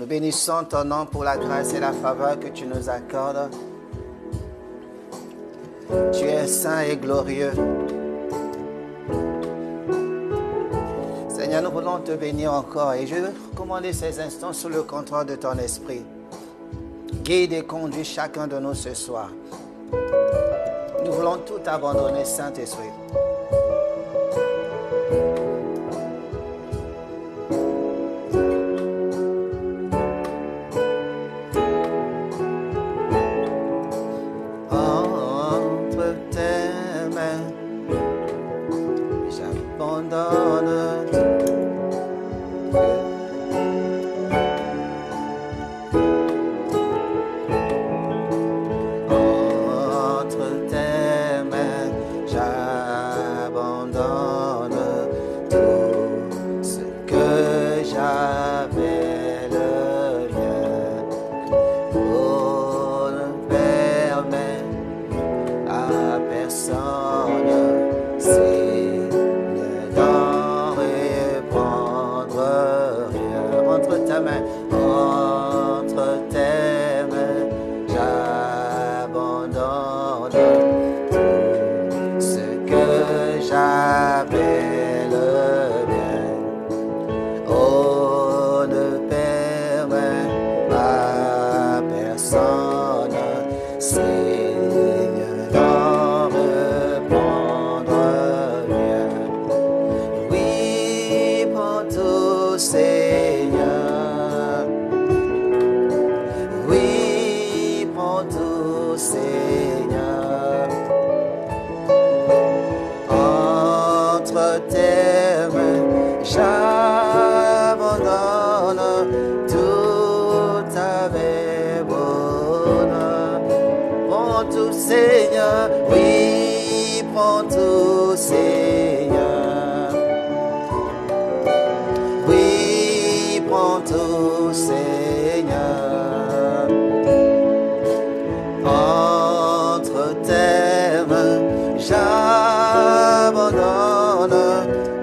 Nous bénissons ton nom pour la grâce et la faveur que tu nous accordes. Tu es saint et glorieux. Seigneur, nous voulons te bénir encore et je veux recommander ces instants sous le contrôle de ton esprit. Guide et conduis chacun de nous ce soir. Nous voulons tout abandonner, Saint-Esprit. Entre tes mains, j'abandonne tout. Seigneur, oui, prends tout, Seigneur. Oui, prends tout, Seigneur. Entre tes mains, j'abandonne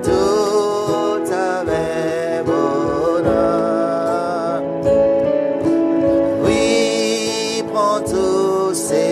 tout avec bonheur. Oui, prends tout, Seigneur.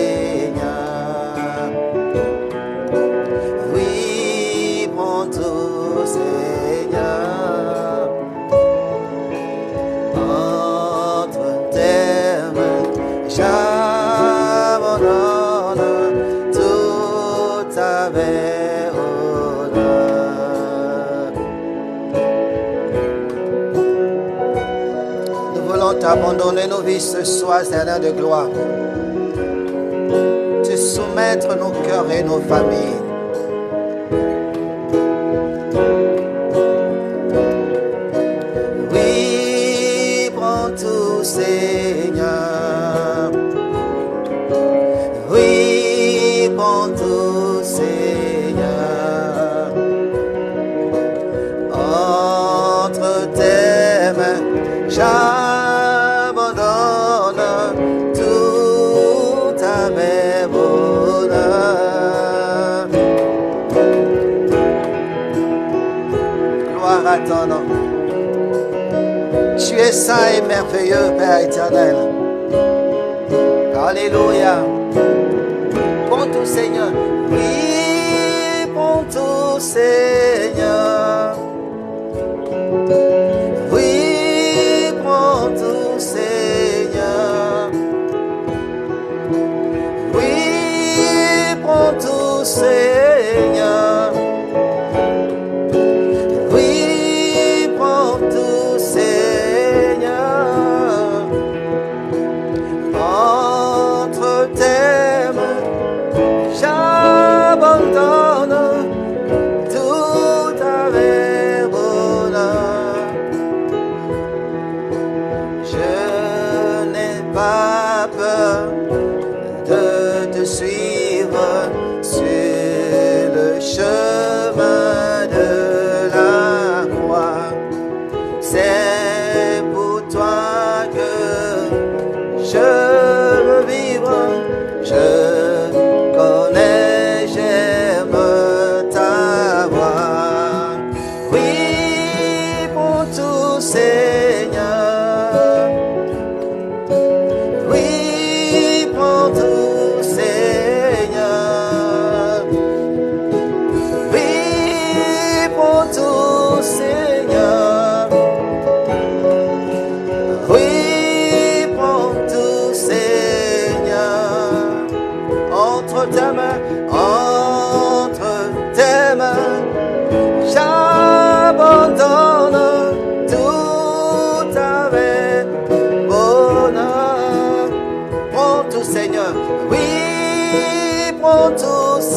Abandonner nos vies ce soir, Seigneur de gloire. Te soumettre nos cœurs et nos familles. Oui, prends tout, Seigneur. Oui, prends tout, Seigneur. Entre tes mains, ton nom. Tu es saint et merveilleux, Père éternel. Alléluia. Prends tout, Seigneur. Oui, prends tout, Seigneur. Oui, prends tout, Seigneur. Oui, prends tout, Seigneur. J'abandonne tout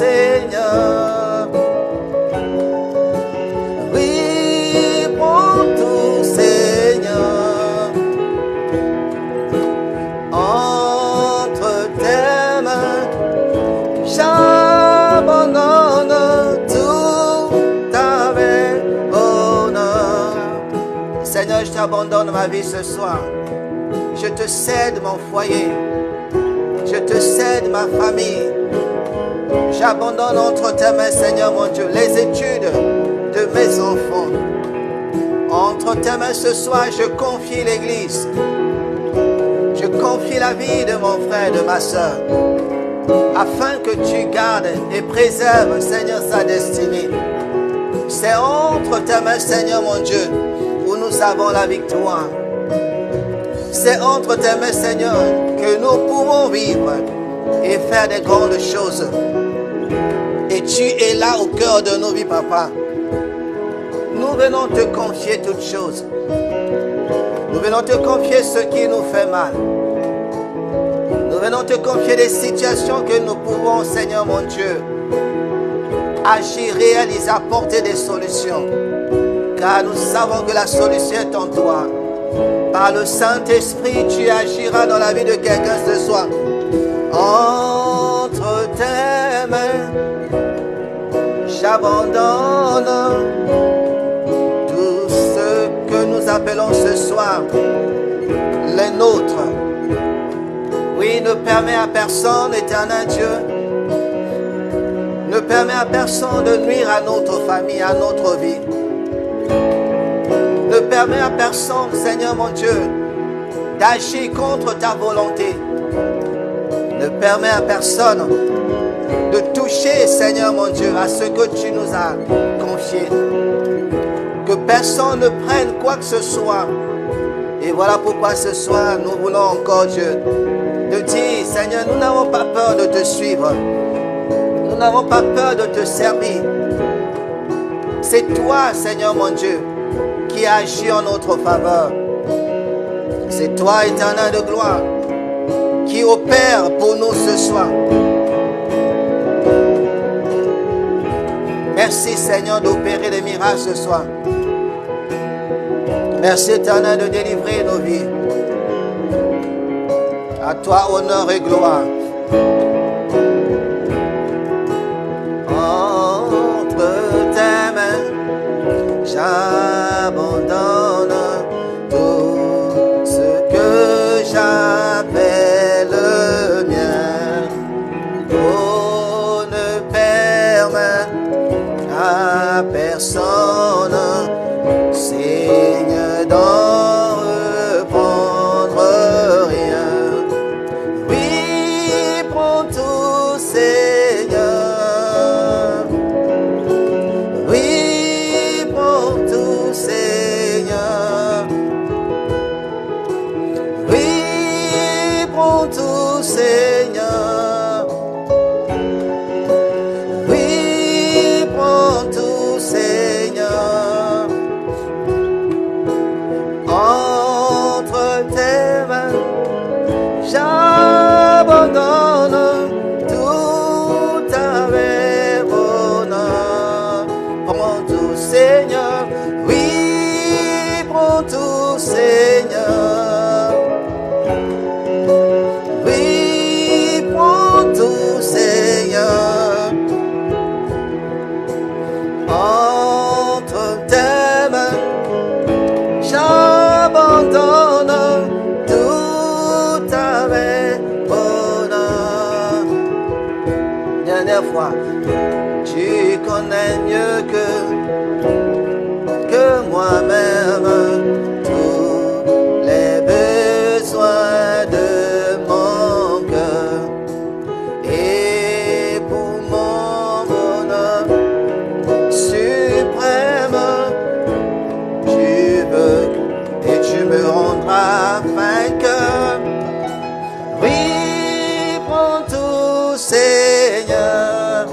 Seigneur. Oui, prends tout, Seigneur. Entre tes mains, j'abandonne tout avec honneur. Seigneur, je t'abandonne ma vie ce soir. Je te cède mon foyer. Je te cède ma famille. J'abandonne entre tes mains, Seigneur mon Dieu, les études de mes enfants. Entre tes mains ce soir, je confie l'Église. Je confie la vie de mon frère, de ma soeur, afin que tu gardes et préserves, Seigneur, sa destinée. C'est entre tes mains, Seigneur mon Dieu, où nous avons la victoire. C'est entre tes mains, Seigneur, que nous pouvons vivre et faire des grandes choses. Et tu es là au cœur de nos vies, Papa. Nous venons te confier toutes choses. Nous venons te confier ce qui nous fait mal. Nous venons te confier des situations que nous pouvons, Seigneur mon Dieu, agir, réaliser, apporter des solutions. Car nous savons que la solution est en toi. Par le Saint-Esprit, tu agiras dans la vie de quelqu'un ce soir. Entre tes mains, j'abandonne tout ce que nous appelons ce soir les nôtres. Oui, ne permets à personne, éternel Dieu, ne permets à personne de nuire à notre famille, à notre vie. Ne permets à personne, Seigneur mon Dieu, d'agir contre ta volonté. Ne permets à personne de toucher, Seigneur mon Dieu, à ce que tu nous as confié. Que personne ne prenne quoi que ce soit. Et voilà pourquoi ce soir, nous voulons encore, Dieu, de dire, Seigneur, nous n'avons pas peur de te suivre. Nous n'avons pas peur de te servir. C'est toi, Seigneur mon Dieu, qui agit en notre faveur. C'est toi, éternel de gloire, qui opère pour nous ce soir. Merci, Seigneur, d'opérer des miracles ce soir. Merci, éternel, de délivrer nos vies. À toi, honneur et gloire. Entre tes mains, j'abandonne tout ce que j'appelle mien. Oh, ne permets à personne, Seigneur, d'en reprendre rien. Oui, prends tout, Seigneur. Oui, prends tout, Seigneur. Oui, prends tout, Seigneur. Oui, prends tout, Seigneur. Entre tes mains, j'abandonne tout avec bonheur. Prends tout, Seigneur. Oui, prends tout, Seigneur. Oui, prends tout, Seigneur. Entre tes mains, j'abandonne tout avec bonheur. Dernière fois, tu connais mieux que moi-même tous les besoins de mon cœur. Et pour mon bonheur suprême, tu veux et tu me rendras vainqueur. Oui, prends tout, Seigneur.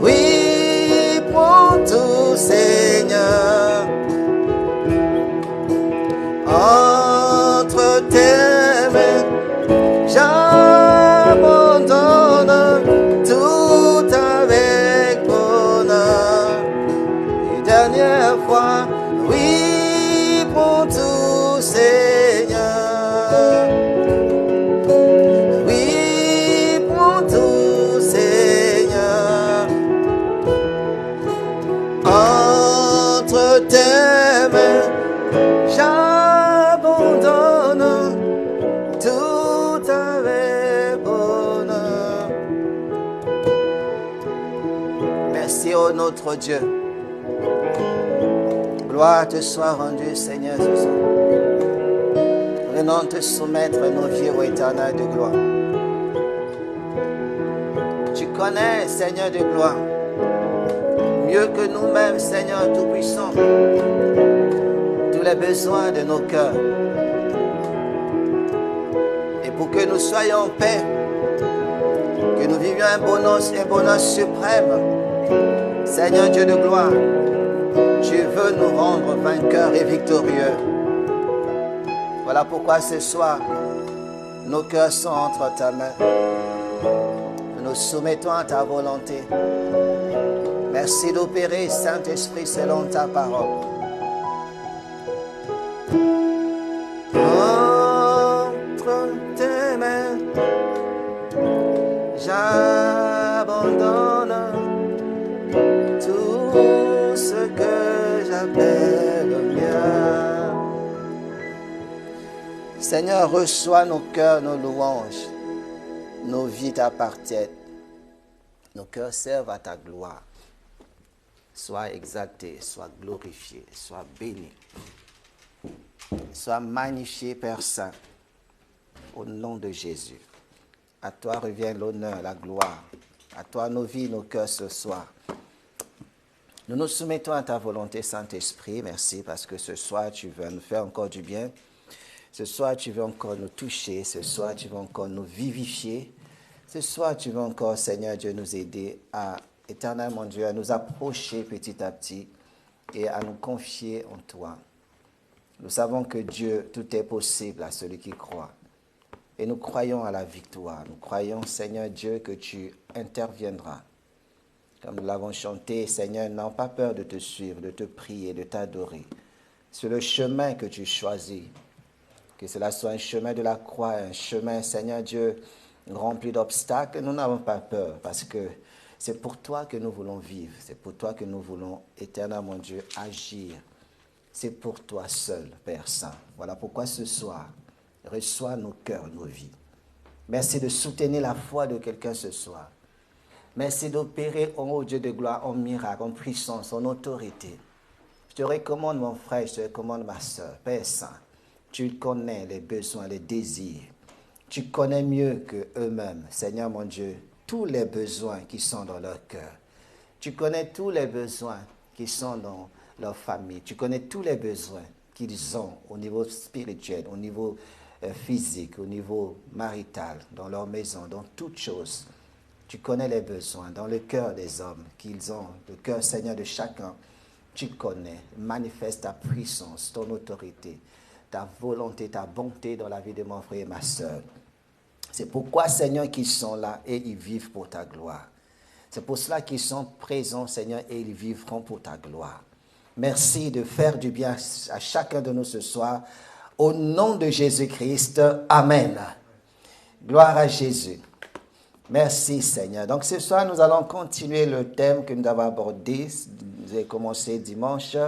Oui, notre Dieu. Gloire te soit rendue, Seigneur Jésus. Venons te soumettre nos vies au éternel de gloire. Tu connais, Seigneur de gloire, mieux que nous-mêmes, Seigneur Tout-Puissant, tous les besoins de nos cœurs. Et pour que nous soyons en paix, que nous vivions un bonheur suprême, Seigneur Dieu de gloire, tu veux nous rendre vainqueurs et victorieux. Voilà pourquoi ce soir, nos cœurs sont entre ta main. Nous nous soumettons à ta volonté. Merci d'opérer, Saint-Esprit, selon ta parole. Entre tes mains, j'abandonne tout ce que j'appelle mien. Seigneur, reçois nos cœurs, nos louanges. Nos vies t'appartiennent. Nos cœurs servent à ta gloire. Sois exalté, sois glorifié, sois béni. Sois magnifié, Père Saint, au nom de Jésus. À toi revient l'honneur, la gloire. À toi nos vies, nos cœurs ce soir. Nous nous soumettons à ta volonté, Saint-Esprit. Merci parce que ce soir, tu veux nous faire encore du bien. Ce soir, tu veux encore nous toucher. Ce soir, tu veux encore nous vivifier. Ce soir, tu veux encore, Seigneur Dieu, nous aider à, éternel mon Dieu, à nous approcher petit à petit et à nous confier en toi. Nous savons que Dieu, tout est possible à celui qui croit. Et nous croyons à la victoire. Nous croyons, Seigneur Dieu, que tu interviendras. Comme nous l'avons chanté, Seigneur, n'aie pas peur de te suivre, de te prier, de t'adorer. Sur le chemin que tu choisis, que cela soit un chemin de la croix, un chemin, Seigneur Dieu, rempli d'obstacles, nous n'avons pas peur parce que c'est pour toi que nous voulons vivre. C'est pour toi que nous voulons, éternel mon Dieu, agir. C'est pour toi seul, Père Saint. Voilà pourquoi ce soir, reçois nos cœurs, nos vies. Merci de soutenir la foi de quelqu'un ce soir. Merci d'opérer, oh Dieu de gloire, en miracle, en puissance, en autorité. Je te recommande mon frère, je te recommande ma soeur, Père Saint. Tu connais les besoins, les désirs. Tu connais mieux qu'eux-mêmes, Seigneur mon Dieu, tous les besoins qui sont dans leur cœur. Tu connais tous les besoins qui sont dans leur famille. Tu connais tous les besoins qu'ils ont au niveau spirituel, au niveau physique, au niveau marital, dans leur maison, dans toutes choses. Tu connais les besoins dans le cœur des hommes qu'ils ont, le cœur, Seigneur, de chacun. Tu connais, manifeste ta puissance, ton autorité, ta volonté, ta bonté dans la vie de mon frère et ma soeur. C'est pourquoi, Seigneur, qu'ils sont là et ils vivent pour ta gloire. C'est pour cela qu'ils sont présents, Seigneur, et ils vivront pour ta gloire. Merci de faire du bien à chacun de nous ce soir. Au nom de Jésus-Christ, Amen. Gloire à Jésus. Merci, Seigneur. Donc, ce soir, nous allons continuer le thème que nous avons abordé. J'ai commencé dimanche.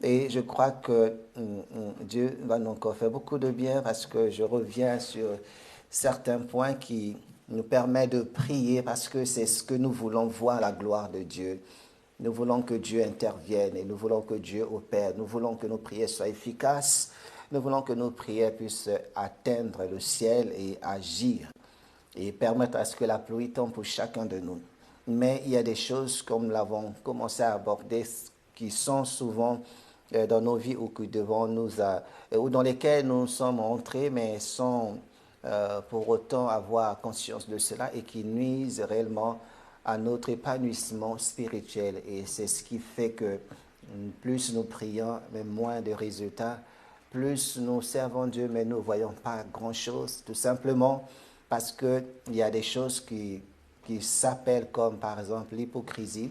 Et je crois que Dieu va nous encore faire beaucoup de bien parce que je reviens sur certains points qui nous permettent de prier parce que c'est ce que nous voulons voir, la gloire de Dieu. Nous voulons que Dieu intervienne et nous voulons que Dieu opère. Nous voulons que nos prières soient efficaces. Nous voulons que nos prières puissent atteindre le ciel et agir et permettre à ce que la pluie tombe pour chacun de nous. Mais il y a des choses, comme nous l'avons commencé à aborder, qui sont souvent dans nos vies ou qui devons ou dans lesquelles nous sommes entrés, mais sans pour autant avoir conscience de cela et qui nuisent réellement à notre épanouissement spirituel. Et c'est ce qui fait que plus nous prions, mais moins de résultats, plus nous servons Dieu, mais nous ne voyons pas grand-chose, tout simplement parce qu'il y a des choses qui s'appellent comme par exemple l'hypocrisie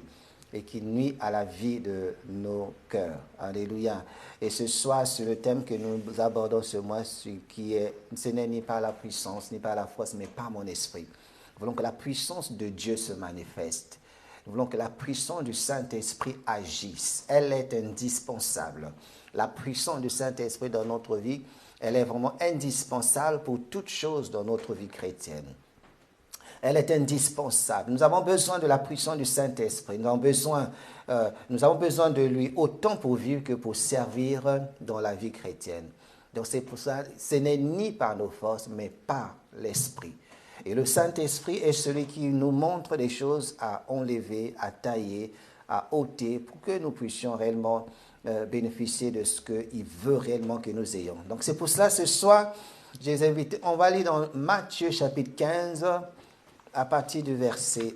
et qui nuit à la vie de nos cœurs. Alléluia. Et ce soir, sur le thème que nous abordons ce mois, ce n'est ni par la puissance, ni par la force, mais par mon esprit. Nous voulons que la puissance de Dieu se manifeste. Nous voulons que la puissance du Saint-Esprit agisse. Elle est indispensable. La puissance du Saint-Esprit dans notre vie, elle est vraiment indispensable pour toute chose dans notre vie chrétienne. Elle est indispensable. Nous avons besoin de la puissance du Saint-Esprit. Nous avons besoin de lui autant pour vivre que pour servir dans la vie chrétienne. Donc c'est pour ça, ce n'est ni par nos forces, mais par l'Esprit. Et le Saint-Esprit est celui qui nous montre des choses à enlever, à tailler, à ôter, pour que nous puissions réellement bénéficier de ce qu'il veut réellement que nous ayons. Donc c'est pour cela, ce soir, je les invite, on va lire dans Matthieu chapitre 15, à partir du verset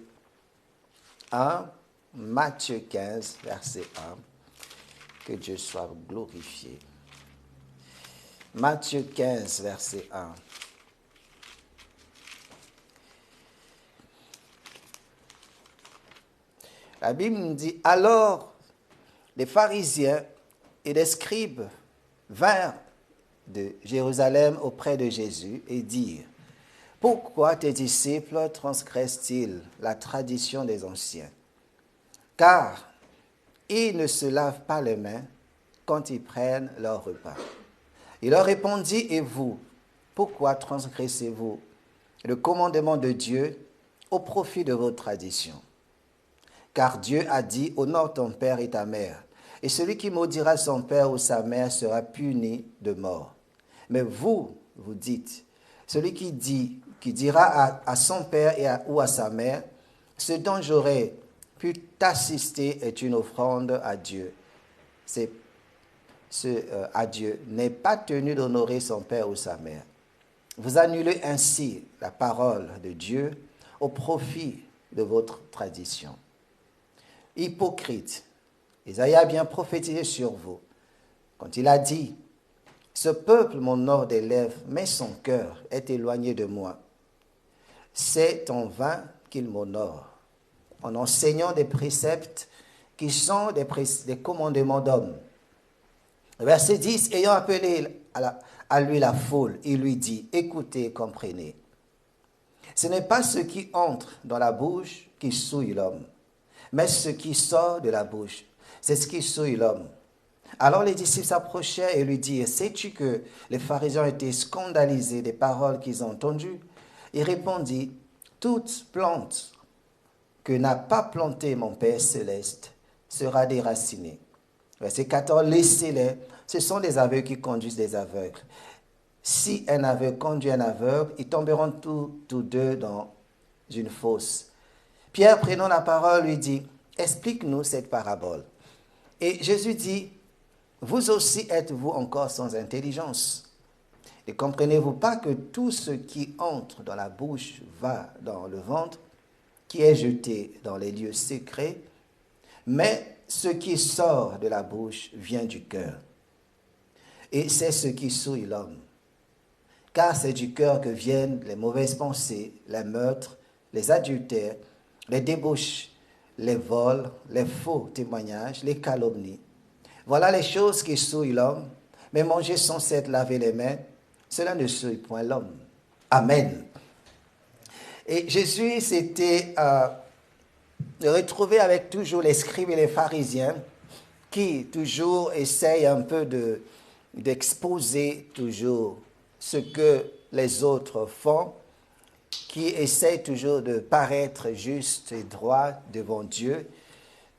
1, Matthieu 15, verset 1, que Dieu soit glorifié. Matthieu 15, verset 1. La Bible nous dit, alors les pharisiens et les scribes vinrent de Jérusalem auprès de Jésus et dirent, pourquoi tes disciples transgressent-ils la tradition des anciens? Car ils ne se lavent pas les mains quand ils prennent leur repas. Il leur répondit, et vous, pourquoi transgressez-vous le commandement de Dieu au profit de vos traditions? Car Dieu a dit, honore ton père et ta mère, et celui qui maudira son père ou sa mère sera puni de mort. Mais vous, vous dites, celui qui dira à son père ou à sa mère, ce dont j'aurais pu t'assister est une offrande à Dieu. À Dieu n'est pas tenu d'honorer son père ou sa mère. Vous annulez ainsi la parole de Dieu au profit de votre tradition. Hypocrite, Isaïe a bien prophétisé sur vous quand il a dit, ce peuple m'honore des lèvres, mais son cœur est éloigné de moi. C'est en vain qu'il m'honore, en enseignant des préceptes qui sont des commandements d'hommes. Verset 10, ayant appelé à lui la foule, il lui dit, écoutez et comprenez. Ce n'est pas ce qui entre dans la bouche qui souille l'homme, mais ce qui sort de la bouche, c'est ce qui souille l'homme. Alors les disciples s'approchèrent et lui dirent, sais-tu que les pharisiens étaient scandalisés des paroles qu'ils ont entendues? Il répondit, toute plante que n'a pas plantée mon Père céleste sera déracinée. Verset 14, laissez-les, ce sont des aveugles qui conduisent des aveugles. Si un aveugle conduit un aveugle, ils tomberont tous deux dans une fosse. Pierre, prenant la parole, lui dit, explique-nous cette parabole. Et Jésus dit, vous aussi êtes-vous encore sans intelligence? Ne comprenez-vous pas que tout ce qui entre dans la bouche va dans le ventre, qui est jeté dans les lieux secrets, mais ce qui sort de la bouche vient du cœur. Et c'est ce qui souille l'homme. Car c'est du cœur que viennent les mauvaises pensées, les meurtres, les adultères, les débauches, les vols, les faux témoignages, les calomnies. Voilà les choses qui souillent l'homme, mais manger sans s'être lavé les mains, cela ne souille point l'homme. Amen. Et Jésus s'était retrouvé avec toujours les scribes et les pharisiens qui toujours essayent un peu d'exposer toujours ce que les autres font, qui essayent toujours de paraître justes et droits devant Dieu,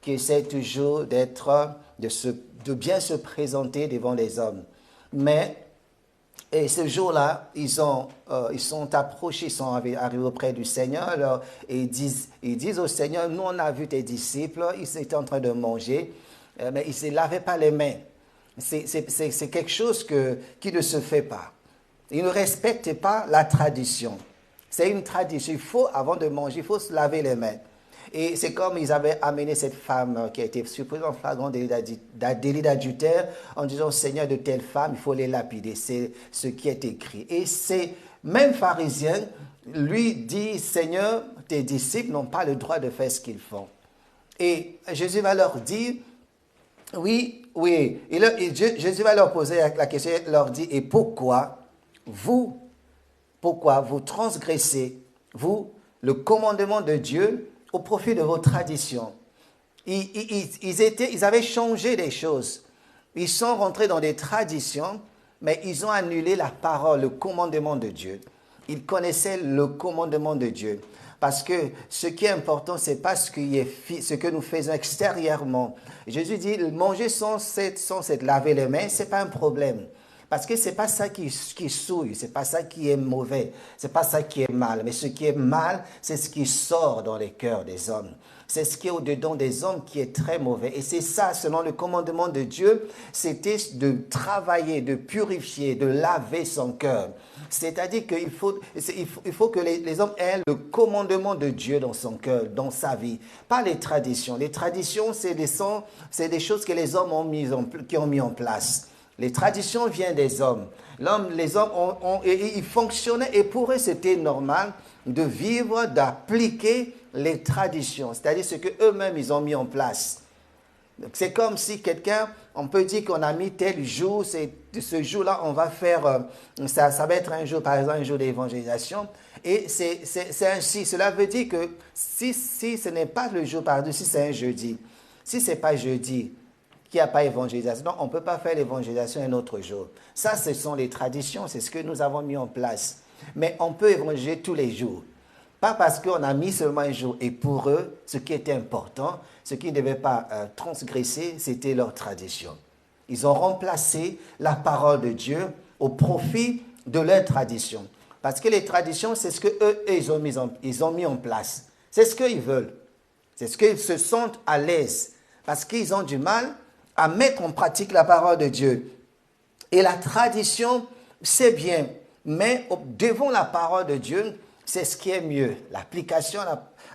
qui essayent toujours de bien se présenter devant les hommes. Mais et ce jour-là, ils sont approchés, ils sont arrivés auprès du Seigneur et ils disent au Seigneur, nous on a vu tes disciples, ils étaient en train de manger, mais ils ne se lavaient pas les mains. C'est quelque chose qui ne se fait pas. Ils ne respectent pas la tradition. C'est une tradition. Il faut, avant de manger, il faut se laver les mains. Et c'est comme ils avaient amené cette femme qui a été supposée en flagrant délit d'adultère en disant, Seigneur, de telles femmes, il faut les lapider. C'est ce qui est écrit. Et ces mêmes pharisiens lui disent, Seigneur, tes disciples n'ont pas le droit de faire ce qu'ils font. Et Jésus va leur dire, oui. Jésus va leur poser la question, il leur dit, et pourquoi vous transgressez, vous, le commandement de Dieu au profit de vos traditions? Ils avaient changé des choses. Ils sont rentrés dans des traditions, mais ils ont annulé la parole, le commandement de Dieu. il connaissait le commandement de Dieu. Parce que ce qui est important, ce n'est pas ce que nous faisons extérieurement. Jésus dit, manger sans s'être laver les mains, ce n'est pas un problème. Parce que ce n'est pas ça qui souille, ce n'est pas ça qui est mauvais, ce n'est pas ça qui est mal. Mais ce qui est mal, c'est ce qui sort dans les cœurs des hommes. C'est ce qui est au-dedans des hommes qui est très mauvais. Et c'est ça, selon le commandement de Dieu, c'était de travailler, de purifier, de laver son cœur. C'est-à-dire qu'il faut que les hommes aient le commandement de Dieu dans son cœur, dans sa vie. Pas les traditions. Les traditions, c'est des choses que les hommes ont mis en place. Les traditions viennent des hommes. Les hommes, ils fonctionnaient et pour eux, c'était normal de vivre, d'appliquer les traditions, c'est-à-dire ce qu'eux-mêmes, ils ont mis en place. C'est comme si quelqu'un, on peut dire qu'on a mis tel jour, ce jour-là, on va faire, ça va être un jour, par exemple, un jour d'évangélisation. Et c'est ainsi. Cela veut dire que si ce n'est pas le jour, par exemple, si c'est un jeudi, si ce n'est pas jeudi, qu'il n'y a pas évangélisation, donc on ne peut pas faire l'évangélisation un autre jour. Ça, ce sont les traditions, c'est ce que nous avons mis en place. Mais on peut évangéliser tous les jours. Pas parce qu'on a mis seulement un jour. Et pour eux, ce qui était important, ce qu'ils ne devaient pas transgresser, c'était leur tradition. Ils ont remplacé la parole de Dieu au profit de leur tradition. Parce que les traditions, c'est ce qu'eux, ils ont mis en place. C'est ce qu'ils veulent. C'est ce qu'ils se sentent à l'aise. Parce qu'ils ont du mal à mettre en pratique la parole de Dieu. Et la tradition, c'est bien. Mais devant la parole de Dieu, c'est ce qui est mieux. L'application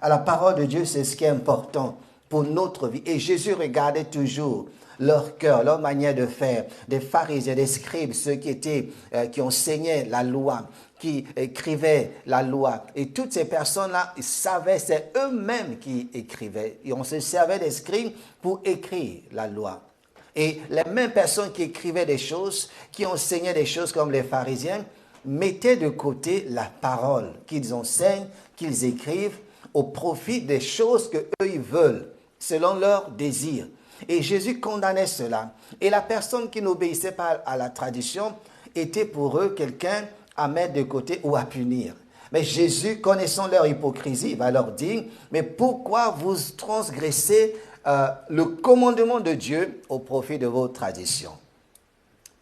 à la parole de Dieu, c'est ce qui est important pour notre vie. Et Jésus regardait toujours leur cœur, leur manière de faire. Des pharisiens, des scribes, ceux qui enseignaient la loi, qui écrivaient la loi. Et toutes ces personnes-là, ils savaient, c'est eux-mêmes qui écrivaient. Et on se servait des scribes pour écrire la loi. Et les mêmes personnes qui écrivaient des choses, qui enseignaient des choses comme les pharisiens, mettaient de côté la parole qu'ils enseignent, qu'ils écrivent, au profit des choses qu'eux, ils veulent, selon leur désir. Et Jésus condamnait cela. Et la personne qui n'obéissait pas à la tradition était pour eux quelqu'un à mettre de côté ou à punir. Mais Jésus, connaissant leur hypocrisie, va leur dire, mais pourquoi vous transgressez le commandement de Dieu au profit de vos traditions?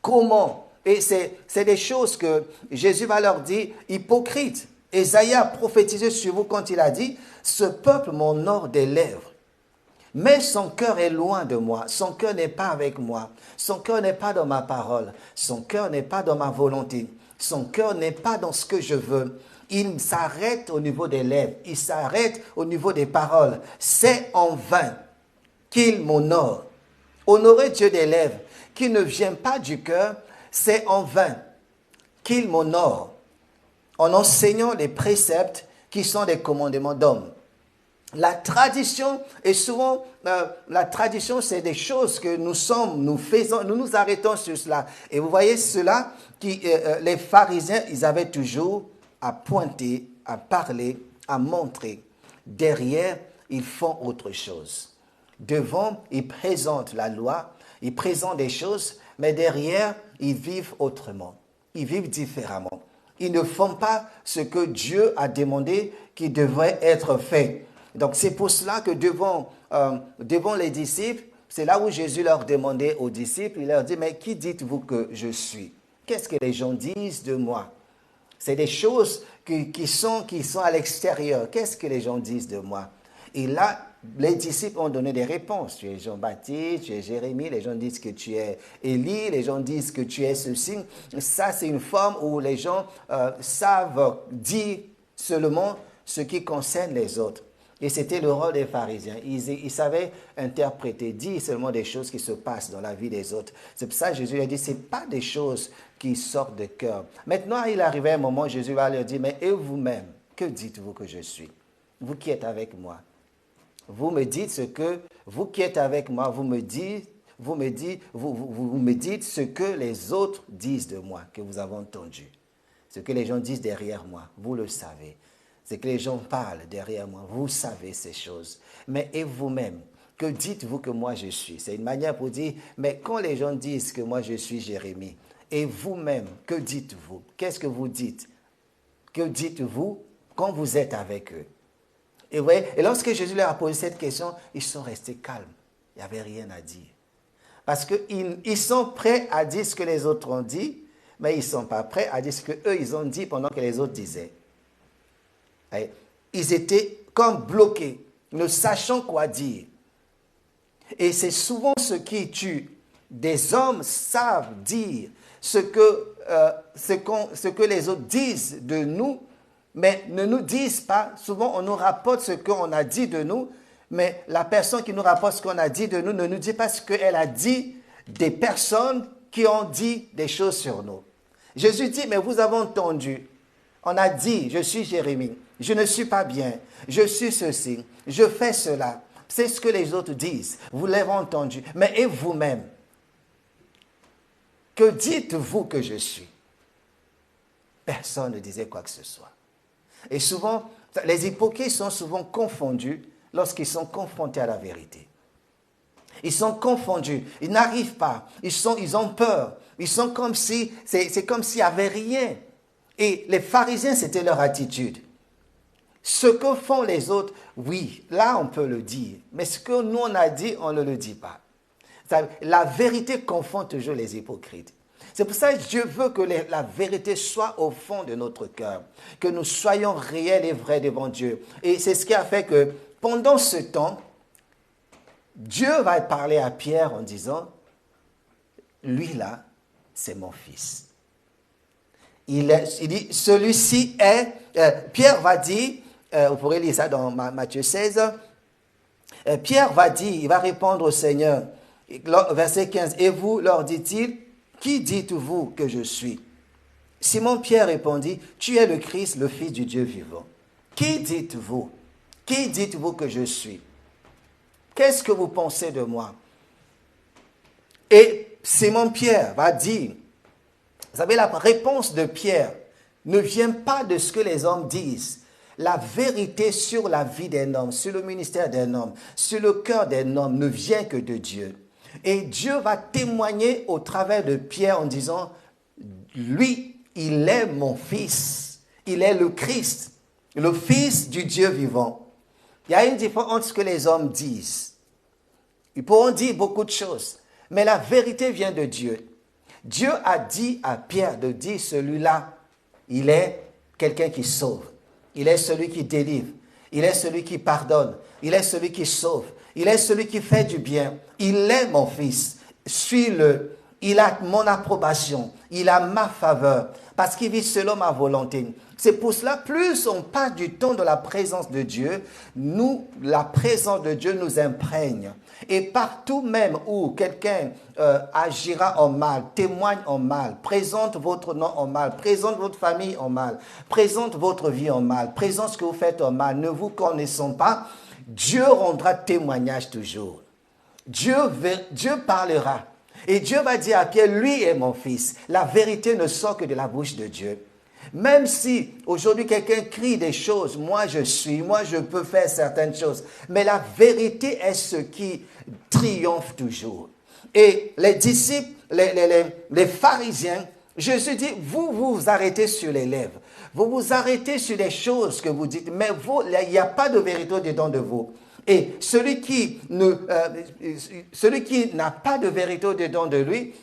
Comment? Et c'est des choses que Jésus va leur dire, hypocrite. Ésaïe a prophétisé sur vous quand il a dit, ce peuple m'honore des lèvres, mais son cœur est loin de moi, son cœur n'est pas avec moi, son cœur n'est pas dans ma parole, son cœur n'est pas dans ma volonté, son cœur n'est pas dans ce que je veux. Il s'arrête au niveau des lèvres, il s'arrête au niveau des paroles. C'est en vain qu'il m'honore. Honorer Dieu des lèvres, qui ne vient pas du cœur, c'est en vain qu'il m'honore en enseignant les préceptes qui sont des commandements d'hommes. La tradition, et souvent, la tradition, c'est des choses que nous faisons, nous nous arrêtons sur cela. Et vous voyez cela, les pharisiens, ils avaient toujours à pointer, à parler, à montrer. Derrière, ils font autre chose. Devant, ils présentent la loi, ils présentent des choses, mais derrière, ils vivent autrement. Ils vivent différemment. Ils ne font pas ce que Dieu a demandé qui devrait être fait. Donc, c'est pour cela que devant les disciples, c'est là où Jésus leur demandait aux disciples, il leur dit, mais qui dites-vous que je suis? Qu'est-ce que les gens disent de moi? C'est des choses qui sont à l'extérieur. Qu'est-ce que les gens disent de moi? Et là, les disciples ont donné des réponses. Tu es Jean-Baptiste, tu es Jérémie, les gens disent que tu es Élie, les gens disent que tu es ceci. Ça, c'est une forme où les gens savent dire seulement ce qui concerne les autres. Et c'était le rôle des pharisiens. Ils savaient interpréter, dire seulement des choses qui se passent dans la vie des autres. C'est pour ça que Jésus a dit, ce n'est pas des choses qui sortent de cœur. Maintenant, il arrivait un moment, Jésus va leur dire, mais et vous-même, que dites-vous que je suis? Vous qui êtes avec moi. Vous me dites ce que, vous qui êtes avec moi, vous me dites ce que les autres disent de moi, que vous avez entendu. Ce que les gens disent derrière moi, vous le savez. Ce que les gens parlent derrière moi, vous savez ces choses. Mais et vous-même, que dites-vous que moi je suis? C'est une manière pour dire, mais quand les gens disent que moi je suis Jérémie, et vous-même, que dites-vous? Qu'est-ce que vous dites? Que dites-vous quand vous êtes avec eux? Et, vous voyez, et lorsque Jésus leur a posé cette question, ils sont restés calmes. Il n'y avait rien à dire. Parce qu'ils sont prêts à dire ce que les autres ont dit, mais ils ne sont pas prêts à dire ce qu'eux, ils ont dit pendant que les autres disaient. Et ils étaient comme bloqués, ne sachant quoi dire. Et c'est souvent ce qui tue. Des hommes savent dire ce que les autres disent de nous, mais ne nous disent pas. Souvent, on nous rapporte ce qu'on a dit de nous, mais la personne qui nous rapporte ce qu'on a dit de nous ne nous dit pas ce qu'elle a dit des personnes qui ont dit des choses sur nous. Jésus dit, mais vous avez entendu. On a dit, je suis Jérémie, je ne suis pas bien, je suis ceci, je fais cela. C'est ce que les autres disent. Vous l'avez entendu. Mais et vous-même? Que dites-vous que je suis? Personne ne disait quoi que ce soit. Et souvent, les hypocrites sont souvent confondus lorsqu'ils sont confrontés à la vérité. Ils sont confondus, ils n'arrivent pas, ils ont peur. Ils sont comme si, c'est comme s'il n'y avait rien. Et les pharisiens, c'était leur attitude. Ce que font les autres, oui, là on peut le dire. Mais ce que nous on a dit, on ne le dit pas. La vérité confond toujours les hypocrites. C'est pour ça que Dieu veut que la vérité soit au fond de notre cœur. Que nous soyons réels et vrais devant Dieu. Et c'est ce qui a fait que pendant ce temps, Dieu va parler à Pierre en disant, lui là, c'est mon fils. Il dit, celui-ci est, Pierre va dire, vous pourrez lire ça dans Matthieu 16, Pierre va dire, il va répondre au Seigneur, verset 15, et vous, leur dit-il, qui dites-vous que je suis? Simon Pierre répondit, tu es le Christ, le Fils du Dieu vivant. Qui dites-vous? Qui dites-vous que je suis? Qu'est-ce que vous pensez de moi? Et Simon Pierre va dire, vous savez, la réponse de Pierre ne vient pas de ce que les hommes disent. La vérité sur la vie d'un homme, sur le ministère d'un homme, sur le cœur d'un homme ne vient que de Dieu. Et Dieu va témoigner au travers de Pierre en disant, lui, il est mon fils. Il est le Christ, le Fils du Dieu vivant. Il y a une différence entre ce que les hommes disent. Ils pourront dire beaucoup de choses, mais la vérité vient de Dieu. Dieu a dit à Pierre de dire, celui-là, il est quelqu'un qui sauve. Il est celui qui délivre. Il est celui qui pardonne. Il est celui qui sauve. Il est celui qui fait du bien. Il est mon fils. Suis-le. Il a mon approbation. Il a ma faveur. Parce qu'il vit selon ma volonté. C'est pour cela, plus on passe du temps de la présence de Dieu, la présence de Dieu nous imprègne. Et partout même où quelqu'un agira en mal, témoigne en mal, présente votre nom en mal, présente votre famille en mal, présente votre vie en mal, présente ce que vous faites en mal, ne vous connaissons pas, Dieu rendra témoignage toujours. Dieu parlera. Et Dieu va dire à Pierre, lui est mon fils. La vérité ne sort que de la bouche de Dieu. Même si aujourd'hui quelqu'un crie des choses, moi je peux faire certaines choses. Mais la vérité est ce qui triomphe toujours. Et les disciples, les pharisiens, Jésus dit, vous vous arrêtez sur les lèvres. Vous vous arrêtez sur les choses que vous dites. Mais vous, il n'y a pas de vérité dedans de vous. Et celui qui n'a pas de vérité dedans de lui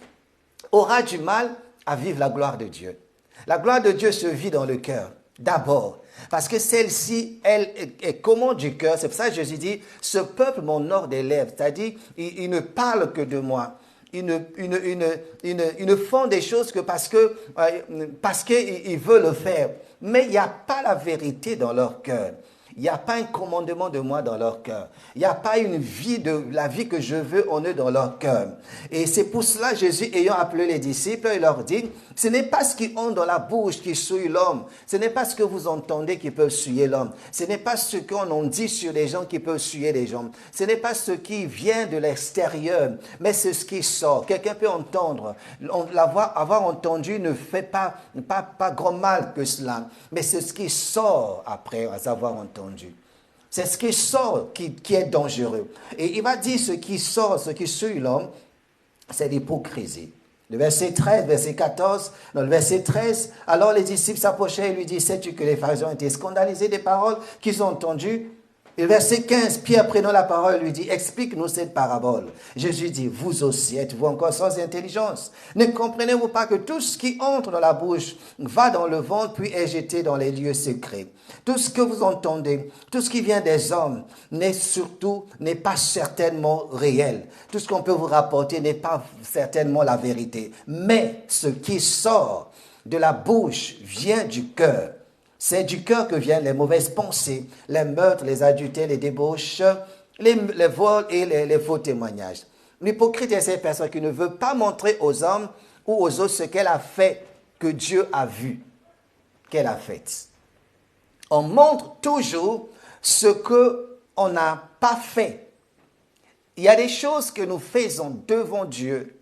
aura du mal à vivre la gloire de Dieu. La gloire de Dieu se vit dans le cœur, d'abord. Parce que celle-ci, elle est commande du cœur. C'est pour ça que Jésus dit, ce peuple m'honore des lèvres. C'est-à-dire, ils ne parlent que de moi. Ils ne font des choses que parce qu'ils veulent le faire. Mais il n'y a pas la vérité dans leur cœur. Il n'y a pas un commandement de moi dans leur cœur. Il n'y a pas une vie la vie que je veux en eux dans leur cœur. Et c'est pour cela, Jésus, ayant appelé les disciples, il leur dit, ce n'est pas ce qu'ils ont dans la bouche qui souille l'homme. Ce n'est pas ce que vous entendez qui peut souiller l'homme. Ce n'est pas ce qu'on dit sur les gens qui peut souiller les gens. Ce n'est pas ce qui vient de l'extérieur, mais c'est ce qui sort. Quelqu'un peut entendre. Avoir entendu ne fait pas grand mal que cela. Mais c'est ce qui sort après avoir entendu. C'est ce qui sort qui est dangereux. Et il va dire ce qui sort, ce qui suit l'homme, c'est l'hypocrisie. Le verset 13, verset 14, dans le verset 13, alors les disciples s'approchaient et lui disaient, sais-tu que les pharisiens ont été scandalisés des paroles qu'ils ont entendues? Et verset 15, Pierre prenant la parole lui dit, explique-nous cette parabole. Jésus dit, vous aussi êtes-vous encore sans intelligence? Ne comprenez-vous pas que tout ce qui entre dans la bouche va dans le ventre puis est jeté dans les lieux secrets? Tout ce que vous entendez, tout ce qui vient des hommes n'est pas certainement réel. Tout ce qu'on peut vous rapporter n'est pas certainement la vérité. Mais ce qui sort de la bouche vient du cœur. C'est du cœur que viennent les mauvaises pensées, les meurtres, les adultères, les débauches, les vols et les faux témoignages. L'hypocrite est cette personne qui ne veut pas montrer aux hommes ou aux autres ce qu'elle a fait, que Dieu a vu, qu'elle a fait. On montre toujours ce qu'on n'a pas fait. Il y a des choses que nous faisons devant Dieu.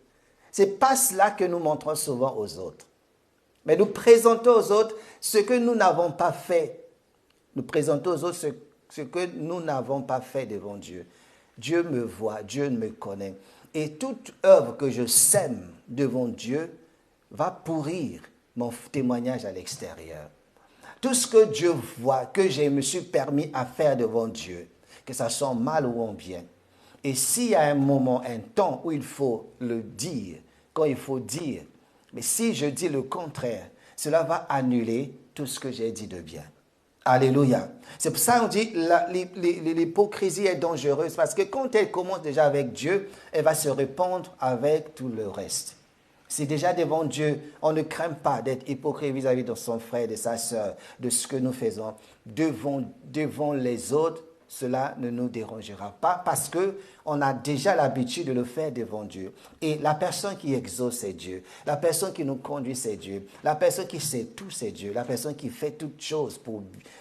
Ce n'est pas cela que nous montrons souvent aux autres. Mais nous présentons aux autres ce que nous n'avons pas fait. Nous présentons aux autres ce que nous n'avons pas fait devant Dieu. Dieu me voit, Dieu me connaît. Et toute œuvre que je sème devant Dieu va pourrir mon témoignage à l'extérieur. Tout ce que Dieu voit, que je me suis permis à faire devant Dieu, que ça soit en mal ou en bien. Et s'il y a un moment, un temps où il faut le dire, quand il faut dire, mais si je dis le contraire, cela va annuler tout ce que j'ai dit de bien. Alléluia. C'est pour ça qu'on dit l'hypocrisie est dangereuse parce que quand elle commence déjà avec Dieu, elle va se répandre avec tout le reste. Si déjà devant Dieu, on ne craint pas d'être hypocrite vis-à-vis de son frère, de sa sœur, de ce que nous faisons, devant les autres, cela ne nous dérangera pas parce qu'on a déjà l'habitude de le faire devant Dieu. Et la personne qui exauce, c'est Dieu. La personne qui nous conduit, c'est Dieu. La personne qui sait tout, c'est Dieu. La personne qui fait toutes choses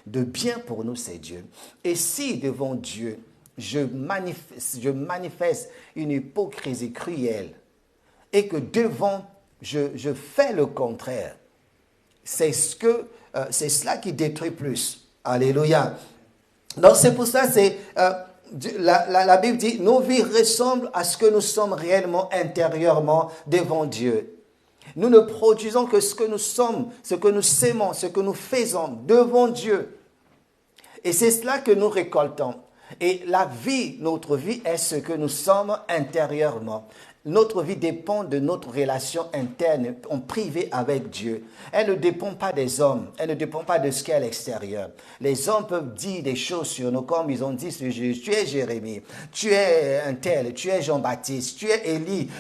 de bien pour nous, c'est Dieu. Et si devant Dieu, je manifeste une hypocrisie cruelle et que devant, je fais le contraire, c'est cela qui détruit plus. Alléluia. Donc c'est pour ça, la Bible dit, nos vies ressemblent à ce que nous sommes réellement intérieurement devant Dieu. Nous ne produisons que ce que nous sommes, ce que nous sémons, ce que nous faisons devant Dieu. Et c'est cela que nous récoltons. Et notre vie est ce que nous sommes intérieurement. Notre vie dépend de notre relation interne, en privé avec Dieu. Elle ne dépend pas des hommes, elle ne dépend pas de ce qu'il y a à l'extérieur. Les hommes peuvent dire des choses sur nous comme ils ont dit sur Jésus. Tu es Jérémie, tu es un tel, tu es Jean-Baptiste, tu es Élie,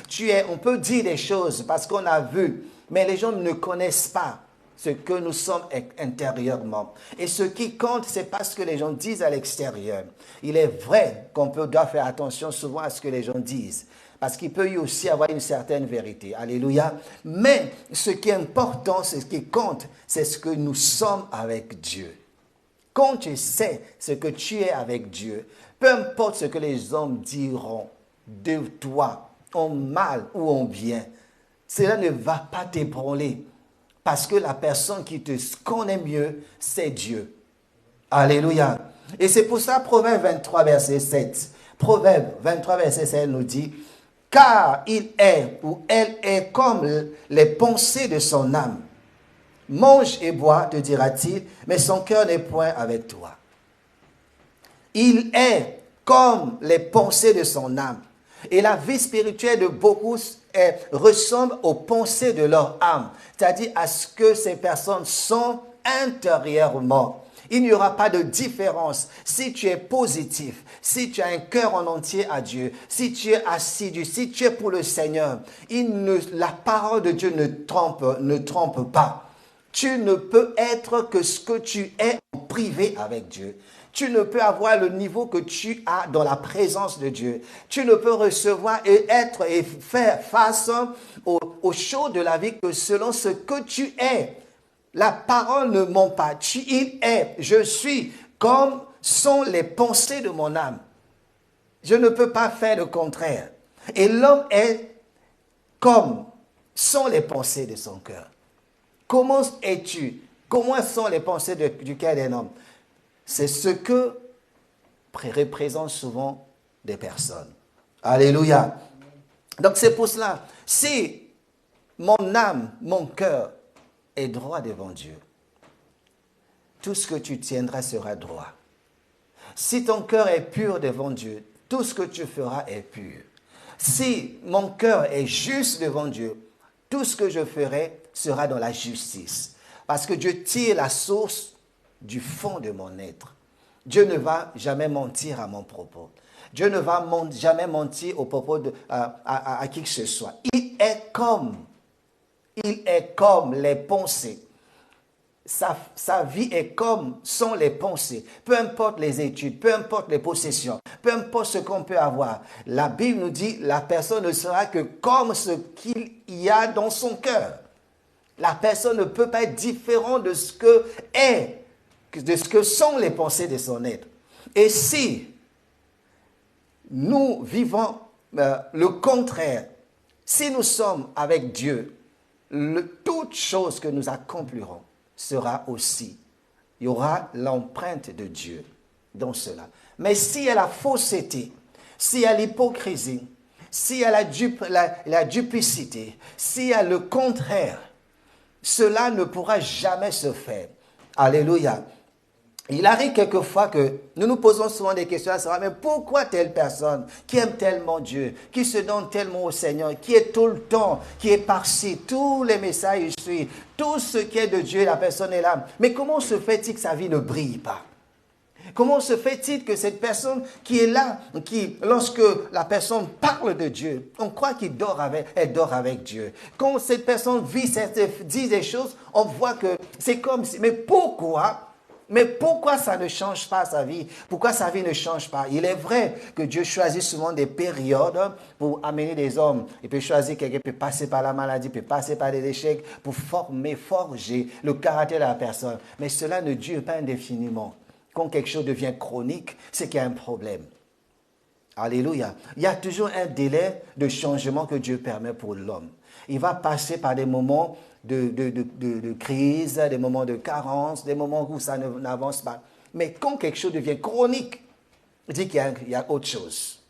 on peut dire des choses parce qu'on a vu, mais les gens ne connaissent pas ce que nous sommes intérieurement. Et ce qui compte, c'est pas ce que les gens disent à l'extérieur. Il est vrai qu'on doit faire attention souvent à ce que les gens disent. Parce qu'il peut y aussi avoir une certaine vérité. Alléluia. Mais ce qui est important, ce qui compte, c'est ce que nous sommes avec Dieu. Quand tu sais ce que tu es avec Dieu, peu importe ce que les hommes diront de toi, en mal ou en bien, cela ne va pas t'ébranler. Parce que la personne qui te connaît mieux, c'est Dieu. Alléluia. Et c'est pour ça, Proverbe 23, verset 7. Proverbe 23, verset 7 nous dit, car il est ou elle est comme les pensées de son âme. Mange et bois, te dira-t-il, mais son cœur n'est point avec toi. Il est comme les pensées de son âme. Et la vie spirituelle de beaucoup ressemble aux pensées de leur âme, c'est-à-dire à ce que ces personnes sont intérieurement. Il n'y aura pas de différence. Si tu es positif, si tu as un cœur en entier à Dieu, si tu es assidu, si tu es pour le Seigneur, la parole de Dieu ne trompe pas. Tu ne peux être que ce que tu es en privé avec Dieu. Tu ne peux avoir le niveau que tu as dans la présence de Dieu. Tu ne peux recevoir et faire face aux choses de la vie que selon ce que tu es. La parole ne ment pas. Il est, je suis, comme sont les pensées de mon âme. Je ne peux pas faire le contraire. Et l'homme est comme sont les pensées de son cœur. Comment es-tu? Comment sont les pensées du cœur d'un homme? C'est ce que représentent souvent des personnes. Alléluia. Donc c'est pour cela, si mon âme, mon cœur est droit devant Dieu, tout ce que tu tiendras sera droit. Si ton cœur est pur devant Dieu, tout ce que tu feras est pur. Si mon cœur est juste devant Dieu, tout ce que je ferai sera dans la justice. Parce que Dieu tire la source du fond de mon être. Dieu ne va jamais mentir à mon propos. Dieu ne va jamais mentir au propos à qui que ce soit. Il est comme les pensées. Sa vie est comme sont les pensées. Peu importe les études, peu importe les possessions, peu importe ce qu'on peut avoir. La Bible nous dit la personne ne sera que comme ce qu'il y a dans son cœur. La personne ne peut pas être différente de ce que sont les pensées de son être. Et si nous vivons le contraire, si nous sommes avec Dieu, toute chose que nous accomplirons sera aussi. Il y aura l'empreinte de Dieu dans cela. Mais s'il y a la fausseté, s'il y a l'hypocrisie, s'il y a la duplicité, s'il y a le contraire, cela ne pourra jamais se faire. Alléluia. Il arrive quelquefois que nous nous posons souvent des questions à savoir, mais pourquoi telle personne qui aime tellement Dieu, qui se donne tellement au Seigneur, qui est tout le temps, qui est par-ci, tous les messages il suit, tout ce qui est de Dieu, la personne est là. Mais comment se fait-il que sa vie ne brille pas? Comment se fait-il que cette personne qui est là, lorsque la personne parle de Dieu, on croit qu'elle dort avec Dieu. Quand cette personne dit des choses, on voit que c'est comme si, mais pourquoi ça ne change pas sa vie? Pourquoi sa vie ne change pas? Il est vrai que Dieu choisit souvent des périodes pour amener des hommes. Il peut choisir quelqu'un, peut passer par la maladie, peut passer par des échecs pour forger le caractère de la personne. Mais cela ne dure pas indéfiniment. Quand quelque chose devient chronique, c'est qu'il y a un problème. Alléluia. Il y a toujours un délai de changement que Dieu permet pour l'homme. Il va passer par des moments de crise, des moments de carence, des moments où ça n'avance pas. Mais quand quelque chose devient chronique, il dit qu'il y a autre chose.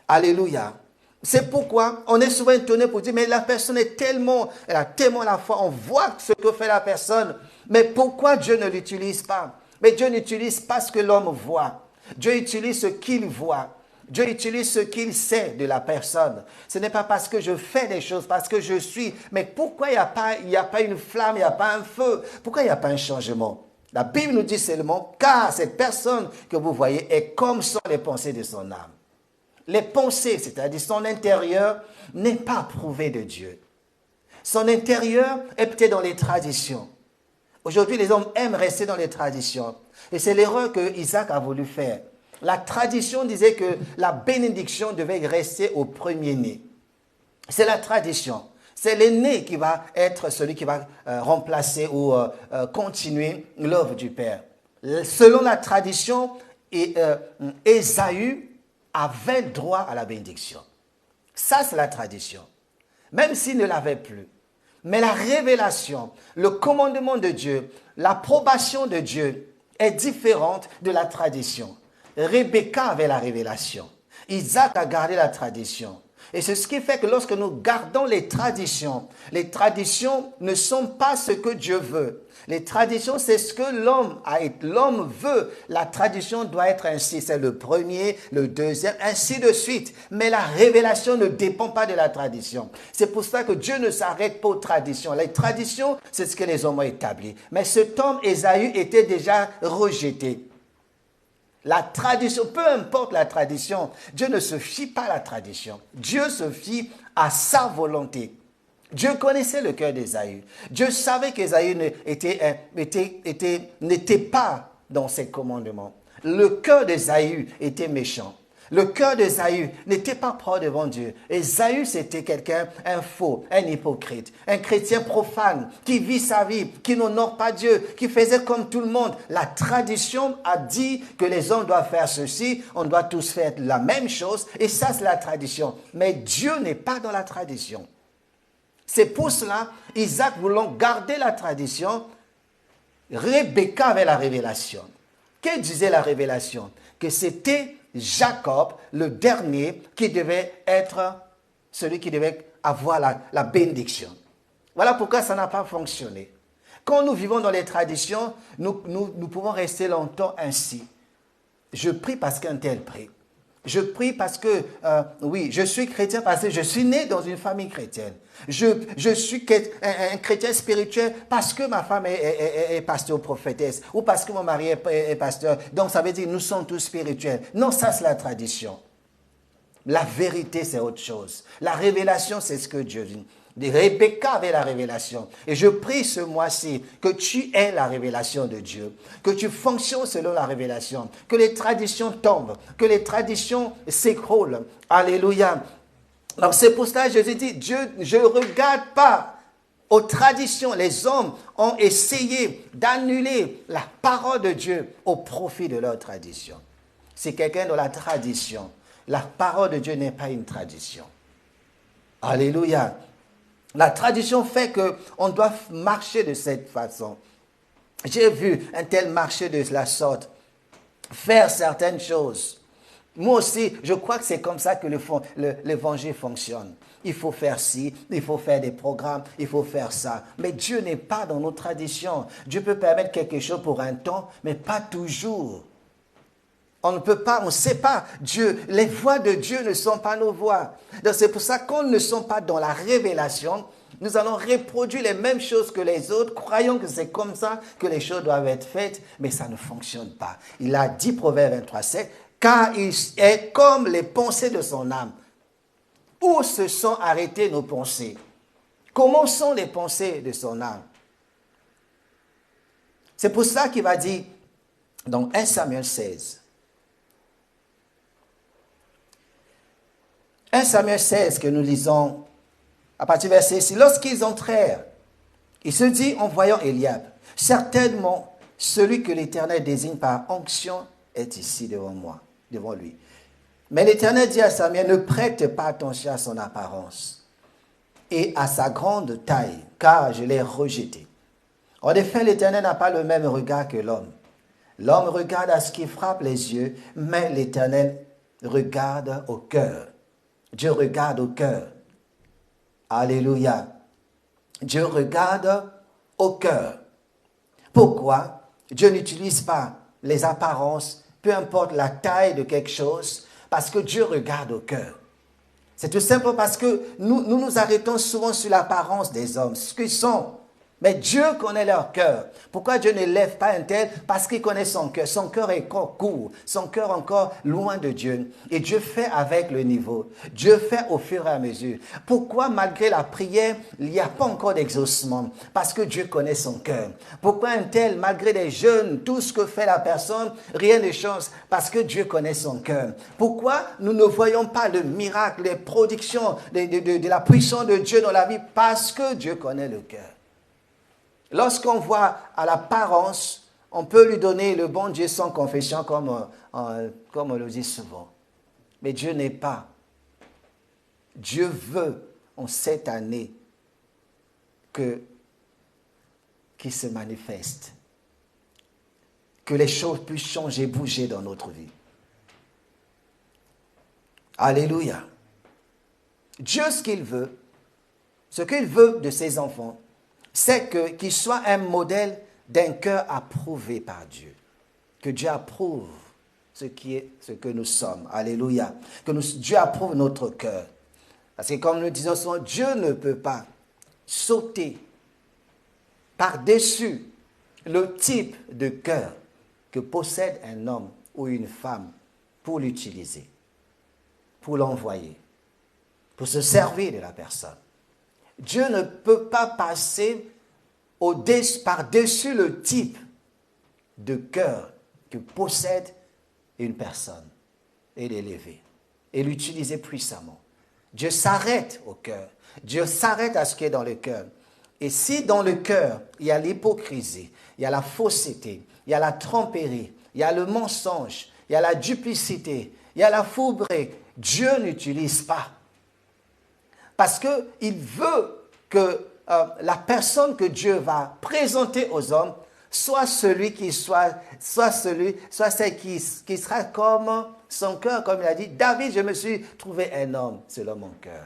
Alléluia. C'est pourquoi on est souvent étonné pour dire, mais la personne elle a tellement la foi, on voit ce que fait la personne, mais pourquoi Dieu ne l'utilise pas? Mais Dieu n'utilise pas ce que l'homme voit. Dieu utilise ce qu'il voit. Dieu utilise ce qu'il sait de la personne. Ce n'est pas parce que je fais des choses, parce que je suis. Mais pourquoi il n'y a pas une flamme, il n'y a pas un feu? Pourquoi il n'y a pas un changement? La Bible nous dit seulement, car cette personne que vous voyez est comme sont les pensées de son âme. Les pensées, c'est-à-dire son intérieur, n'est pas approuvé de Dieu. Son intérieur est peut-être dans les traditions. Aujourd'hui, les hommes aiment rester dans les traditions. Et c'est l'erreur que Isaac a voulu faire. La tradition disait que la bénédiction devait rester au premier-né. C'est la tradition. C'est l'aîné qui va être celui qui va remplacer ou continuer l'œuvre du Père. Selon la tradition, Ésaü avait droit à la bénédiction. Ça, c'est la tradition. Même s'il ne l'avait plus. Mais la révélation, le commandement de Dieu, l'approbation de Dieu est différente de la tradition. Rebecca avait la révélation. Isaac a gardé la tradition. Et c'est ce qui fait que lorsque nous gardons les traditions ne sont pas ce que Dieu veut. Les traditions, c'est ce que l'homme veut. La tradition doit être ainsi. C'est le premier, le deuxième, ainsi de suite. Mais la révélation ne dépend pas de la tradition. C'est pour ça que Dieu ne s'arrête pas aux traditions. Les traditions, c'est ce que les hommes ont établi. Mais cet homme, Ésaü, était déjà rejeté. La tradition, peu importe la tradition, Dieu ne se fie pas à la tradition. Dieu se fie à sa volonté. Dieu connaissait le cœur d'Ésaü. Dieu savait qu'Ésaü n'était pas dans ses commandements. Le cœur d'Ésaü était méchant. Le cœur d'Ésaü n'était pas propre devant Dieu. Ésaü, c'était quelqu'un, un faux, un hypocrite, un chrétien profane qui vit sa vie, qui n'honore pas Dieu, qui faisait comme tout le monde. La tradition a dit que les hommes doivent faire ceci, on doit tous faire la même chose, et ça, c'est la tradition. Mais Dieu n'est pas dans la tradition. C'est pour cela, Isaac voulant garder la tradition, Rebecca avait la révélation. Que disait la révélation? Que c'était Jacob, le dernier, qui devait être celui qui devait avoir la bénédiction. Voilà pourquoi ça n'a pas fonctionné. Quand nous vivons dans les traditions, nous pouvons rester longtemps ainsi. Je prie parce qu'un tel prie. Je prie parce que, oui, je suis chrétien parce que je suis né dans une famille chrétienne. Je suis un chrétien spirituel parce que ma femme est pasteur prophétesse ou parce que mon mari est pasteur. Donc ça veut dire que nous sommes tous spirituels. Non, ça c'est la tradition. La vérité c'est autre chose. La révélation c'est ce que Dieu dit. Rebecca avait la révélation. Et je prie ce mois-ci que tu aies la révélation de Dieu, que tu fonctionnes selon la révélation, que les traditions tombent, que les traditions s'écroulent. Alléluia. Donc c'est pour cela que Jésus dit, Dieu, je ne regarde pas aux traditions. Les hommes ont essayé d'annuler la parole de Dieu au profit de leur tradition. C'est quelqu'un dans la tradition. La parole de Dieu n'est pas une tradition. Alléluia. La tradition fait qu'on doit marcher de cette façon. J'ai vu un tel marcher de la sorte, faire certaines choses. Moi aussi, je crois que c'est comme ça que l'évangile fonctionne. Il faut faire ci, il faut faire des programmes, il faut faire ça. Mais Dieu n'est pas dans nos traditions. Dieu peut permettre quelque chose pour un temps, mais pas toujours. On ne peut pas, on ne sait pas. Dieu, les voies de Dieu ne sont pas nos voies. Donc c'est pour ça qu'on ne sont pas dans la révélation. Nous allons reproduire les mêmes choses que les autres, croyons que c'est comme ça que les choses doivent être faites, mais ça ne fonctionne pas. Il a dit, Proverbe 23:7, car il est comme les pensées de son âme. Où se sont arrêtées nos pensées? Comment sont les pensées de son âme? C'est pour ça qu'il va dire, dans 1 Samuel 16, 1 Samuel 16 que nous lisons à partir du verset 6. Lorsqu'ils entrèrent, il se dit en voyant Eliab, certainement celui que l'Éternel désigne par onction est ici devant lui. Mais l'Éternel dit à Samuel, ne prête pas attention à son apparence et à sa grande taille, car je l'ai rejeté. En effet, l'Éternel n'a pas le même regard que l'homme. L'homme regarde à ce qui frappe les yeux, mais l'Éternel regarde au cœur. Dieu regarde au cœur. Alléluia. Dieu regarde au cœur. Pourquoi? Dieu n'utilise pas les apparences, peu importe la taille de quelque chose, parce que Dieu regarde au cœur. C'est tout simple parce que nous arrêtons souvent sur l'apparence des hommes, ce qu'ils sont. Mais Dieu connaît leur cœur. Pourquoi Dieu ne lève pas un tel? Parce qu'il connaît son cœur. Son cœur est encore court. Son cœur encore loin de Dieu. Et Dieu fait avec le niveau. Dieu fait au fur et à mesure. Pourquoi malgré la prière, il n'y a pas encore d'exaucement? Parce que Dieu connaît son cœur. Pourquoi un tel, malgré les jeûnes, tout ce que fait la personne, rien ne change? Parce que Dieu connaît son cœur. Pourquoi nous ne voyons pas le miracle, les productions de la puissance de Dieu dans la vie? Parce que Dieu connaît le cœur. Lorsqu'on voit à l'apparence, on peut lui donner le bon Dieu sans confession, comme on le dit souvent. Mais Dieu n'est pas. Dieu veut, en cette année, qu'il se manifeste. Que les choses puissent changer, bouger dans notre vie. Alléluia. Dieu, ce qu'il veut de ses enfants, c'est qu'il soit un modèle d'un cœur approuvé par Dieu. Que Dieu approuve ce que nous sommes. Alléluia. Dieu approuve notre cœur. Parce que comme nous disons souvent, Dieu ne peut pas sauter par-dessus le type de cœur que possède un homme ou une femme pour l'utiliser, pour l'envoyer, pour se servir de la personne. Dieu ne peut pas passer par-dessus le type de cœur que possède une personne et l'élever et l'utiliser puissamment. Dieu s'arrête au cœur. Dieu s'arrête à ce qui est dans le cœur. Et si dans le cœur, il y a l'hypocrisie, il y a la fausseté, il y a la tromperie, il y a le mensonge, il y a la duplicité, il y a la fourberie, Dieu n'utilise pas. Parce qu'il veut que la personne que Dieu va présenter aux hommes soit celle qui sera comme son cœur, comme il a dit, David, je me suis trouvé un homme selon mon cœur.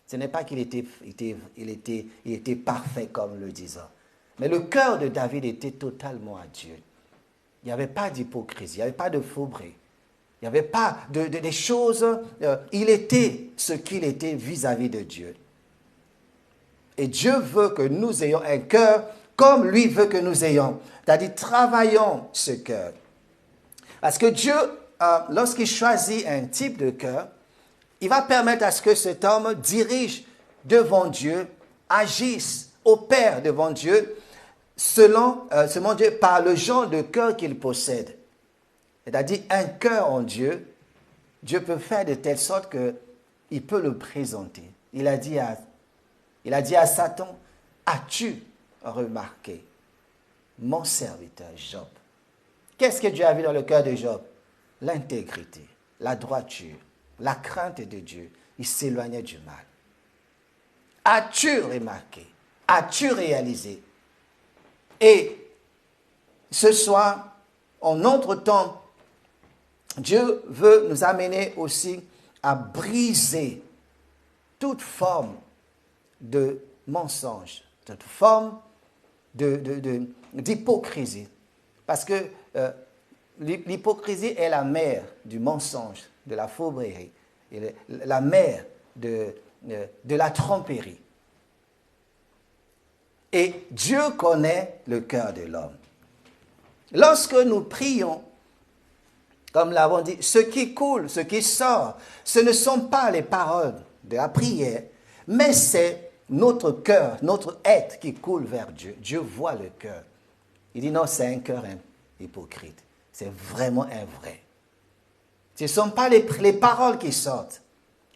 Ce n'est pas qu'il il était parfait comme le disons. Mais le cœur de David était totalement à Dieu. Il n'y avait pas d'hypocrisie, il n'y avait pas de fauberie. Il n'y avait pas des choses. Il était ce qu'il était vis-à-vis de Dieu. Et Dieu veut que nous ayons un cœur comme lui veut que nous ayons. C'est-à-dire, travaillons ce cœur. Parce que Dieu, lorsqu'il choisit un type de cœur, il va permettre à ce que cet homme dirige devant Dieu, agisse, opère devant Dieu, selon Dieu, par le genre de cœur qu'il possède. C'est-à-dire, un cœur en Dieu, Dieu peut faire de telle sorte qu'il peut le présenter. Il a dit à Satan, as-tu remarqué mon serviteur Job? Qu'est-ce que Dieu a vu dans le cœur de Job? L'intégrité, la droiture, la crainte de Dieu. Il s'éloignait du mal. As-tu remarqué? As-tu réalisé? Et ce soir, en notre temps, Dieu veut nous amener aussi à briser toute forme de mensonge, toute forme d'hypocrisie. Parce que l'hypocrisie est la mère du mensonge, de la fauberie, et la mère de la tromperie. Et Dieu connaît le cœur de l'homme. Lorsque nous prions, comme l'avons dit, ce qui coule, ce qui sort, ce ne sont pas les paroles de la prière, mais c'est notre cœur, notre être qui coule vers Dieu. Dieu voit le cœur. Il dit non, c'est un cœur hypocrite. C'est vraiment un vrai. Ce ne sont pas les paroles qui sortent.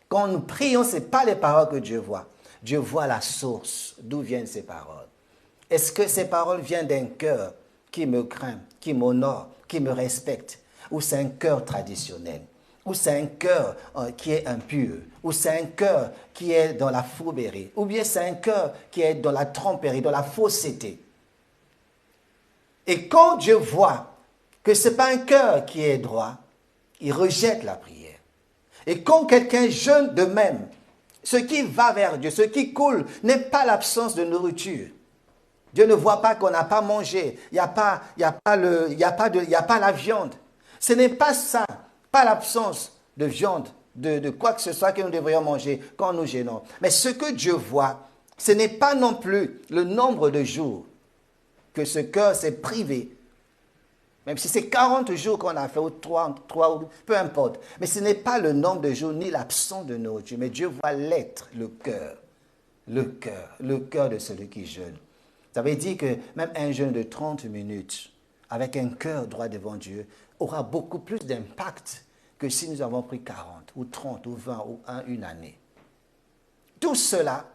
Quand nous prions, ce n'est pas les paroles que Dieu voit. Dieu voit la source, d'où viennent ces paroles. Est-ce que ces paroles viennent d'un cœur qui me craint, qui m'honore, qui me respecte? Ou c'est un cœur traditionnel? Ou c'est un cœur qui est impur? Ou c'est un cœur qui est dans la fourberie? Ou bien c'est un cœur qui est dans la tromperie, dans la fausseté? Et quand Dieu voit que ce n'est pas un cœur qui est droit, il rejette la prière. Et quand quelqu'un jeûne de même, ce qui va vers Dieu, ce qui coule, n'est pas l'absence de nourriture. Dieu ne voit pas qu'on n'a pas mangé, il n'y a pas la viande. Ce n'est pas ça, pas l'absence de viande, de quoi que ce soit que nous devrions manger quand nous jeûnons. Mais ce que Dieu voit, ce n'est pas non plus le nombre de jours que ce cœur s'est privé. Même si c'est 40 jours qu'on a fait, ou 3 peu importe. Mais ce n'est pas le nombre de jours, ni l'absence de nourriture. Mais Dieu voit l'être, le cœur de celui qui jeûne. Ça veut dire que même un jeûne de 30 minutes, avec un cœur droit devant Dieu, aura beaucoup plus d'impact que si nous avons pris 40, ou 30, ou 20, ou une année. Tout cela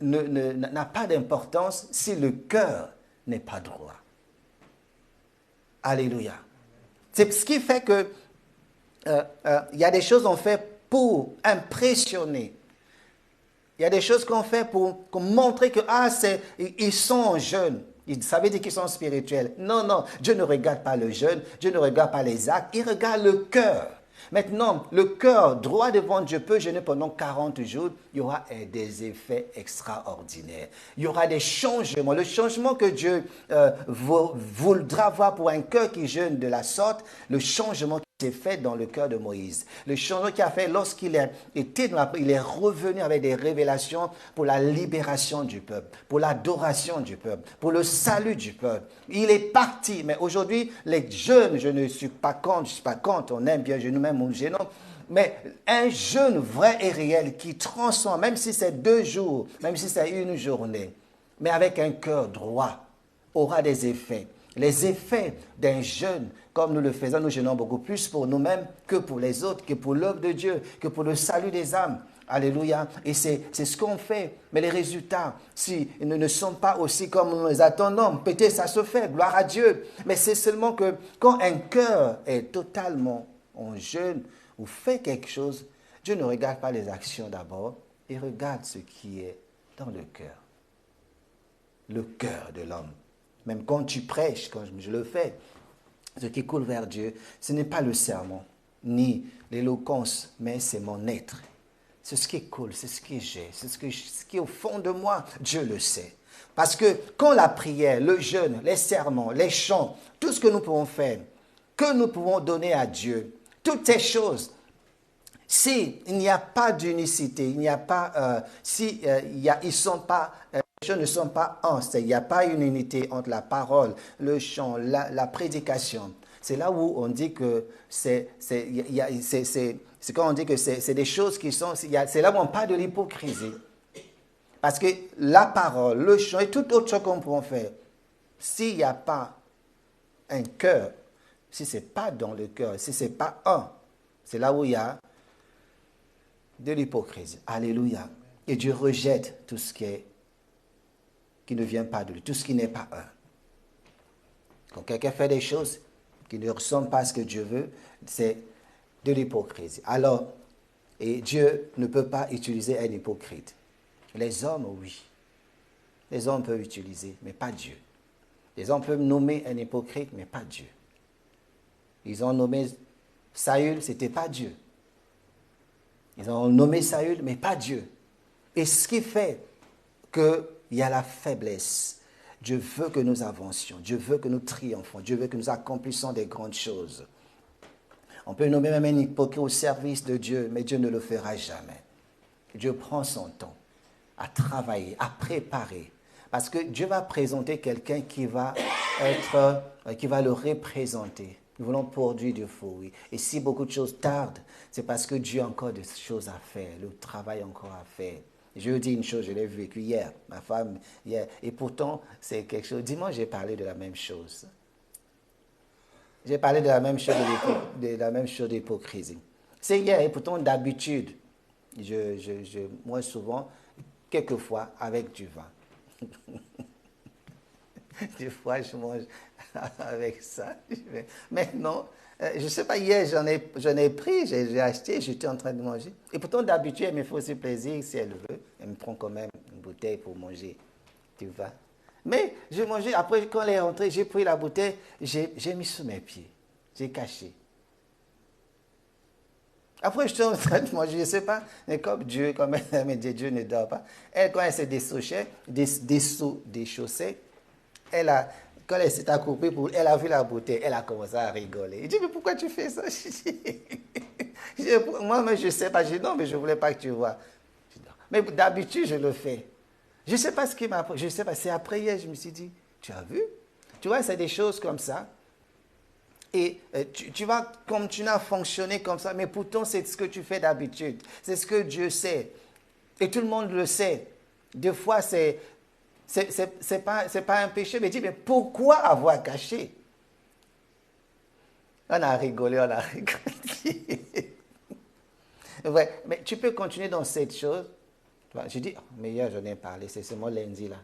n'a pas d'importance si le cœur n'est pas droit. Alléluia. C'est ce qui fait que y a des choses qu'on fait pour impressionner. Il y a des choses qu'on fait pour montrer que ils sont en jeûne. Ça veut dire qu'ils sont spirituels. Non, Dieu ne regarde pas le jeûne, Dieu ne regarde pas les actes, il regarde le cœur. Maintenant, le cœur droit devant Dieu peut jeûner pendant 40 jours, il y aura des effets extraordinaires. Il y aura des changements. Le changement que Dieu voudra voir pour un cœur qui jeûne de la sorte, le changement qui s'est fait dans le cœur de Moïse. Le changement qu'il a fait lorsqu'il il est revenu avec des révélations pour la libération du peuple, pour l'adoration du peuple, pour le salut du peuple. Il est parti, mais aujourd'hui, les jeunes, je ne suis pas contre, on aime bien nous-mêmes, nous gênons, mais un jeûne vrai et réel qui transforme, même si c'est 2 jours, même si c'est une journée, mais avec un cœur droit, aura des effets. Les effets d'un jeûne, comme nous le faisons, nous jeûnons beaucoup plus pour nous-mêmes que pour les autres, que pour l'œuvre de Dieu, que pour le salut des âmes. Alléluia. Et c'est ce qu'on fait. Mais les résultats, si ils ne sont pas aussi comme nous les attendons, peut-être ça se fait, gloire à Dieu. Mais c'est seulement que quand un cœur est totalement en jeûne ou fait quelque chose, Dieu ne regarde pas les actions d'abord, il regarde ce qui est dans le cœur. Le cœur de l'homme. Même quand tu prêches, quand je le fais, ce qui coule vers Dieu, ce n'est pas le sermon, ni l'éloquence, mais c'est mon être. c'est ce qui coule, c'est ce que j'ai, c'est ce qui est au fond de moi, Dieu le sait. Parce que quand la prière, le jeûne, les sermons, les chants, tout ce que nous pouvons faire, que nous pouvons donner à Dieu, toutes ces choses, si il n'y a pas d'unicité, il n'y a pas, ils sont pas, les choses ne sont pas un, il n'y a pas une unité entre la parole, le chant, la prédication. C'est là où on dit que c'est quand on dit que c'est des choses qui sont, c'est là où on parle de l'hypocrisie. Parce que la parole, le chant et toute autre chose qu'on peut faire, s'il n'y a pas un cœur, si ce n'est pas dans le cœur, si ce n'est pas un, c'est là où il y a de l'hypocrisie. Alléluia. Et Dieu rejette tout ce qui ne vient pas de lui, tout ce qui n'est pas un. Quand quelqu'un fait des choses qui ne ressemblent pas à ce que Dieu veut, c'est de l'hypocrisie. Alors, et Dieu ne peut pas utiliser un hypocrite. Les hommes, oui. Les hommes peuvent utiliser, mais pas Dieu. Les hommes peuvent nommer un hypocrite, mais pas Dieu. Ils ont nommé Saül, ce n'était pas Dieu. Ils ont nommé Saül, mais pas Dieu. Et ce qui fait qu'il y a la faiblesse. Dieu veut que nous avancions. Dieu veut que nous triomphons. Dieu veut que nous accomplissions des grandes choses. On peut nommer même un hypocrite au service de Dieu, mais Dieu ne le fera jamais. Dieu prend son temps à travailler, à préparer. Parce que Dieu va présenter quelqu'un qui va le représenter. Nous voulons produire du fruit. Et si beaucoup de choses tardent, c'est parce que Dieu a encore des choses à faire, le travail encore à faire. Je vous dis une chose, je l'ai vécu hier, ma femme, hier. Et pourtant, c'est quelque chose. Dimanche, j'ai parlé de la même chose. J'ai parlé de la même chose d'hypocrisie. C'est hier, et pourtant, d'habitude, moi souvent, quelquefois, avec du vin. Des fois, je mange avec ça. Mais non, je ne sais pas, hier, j'en ai pris, j'ai acheté, j'étais en train de manger. Et pourtant, d'habitude, elle me fait aussi plaisir, si elle veut. Elle me prend quand même une bouteille pour manger du vin. Mais j'ai mangé, après, quand elle est rentrée, j'ai pris la bouteille, j'ai mis sous mes pieds. J'ai caché. Après, je suis en train de manger, je ne sais pas, mais comme Dieu, comme elle me dit, Dieu ne dort pas. Elle, quand elle s'est déchaussée, quand elle s'est accroupie, elle a vu la bouteille, elle a commencé à rigoler. Il dit, mais pourquoi tu fais ça? Moi, je ne sais pas. Je dis, non, mais je ne voulais pas que tu vois. Mais d'habitude, je le fais. Je ne sais pas ce qui m'a... Je ne sais pas, c'est après hier, je me suis dit, tu as vu? Tu vois, c'est des choses comme ça. Et tu vas continuer à fonctionner comme ça, mais pourtant, c'est ce que tu fais d'habitude. C'est ce que Dieu sait. Et tout le monde le sait. Des fois, c'est pas un péché, mais dis, mais pourquoi avoir caché? On a rigolé. Ouais, mais tu peux continuer dans cette chose. Je dis, oh, mais hier, j'en ai parlé, c'est seulement lundi là.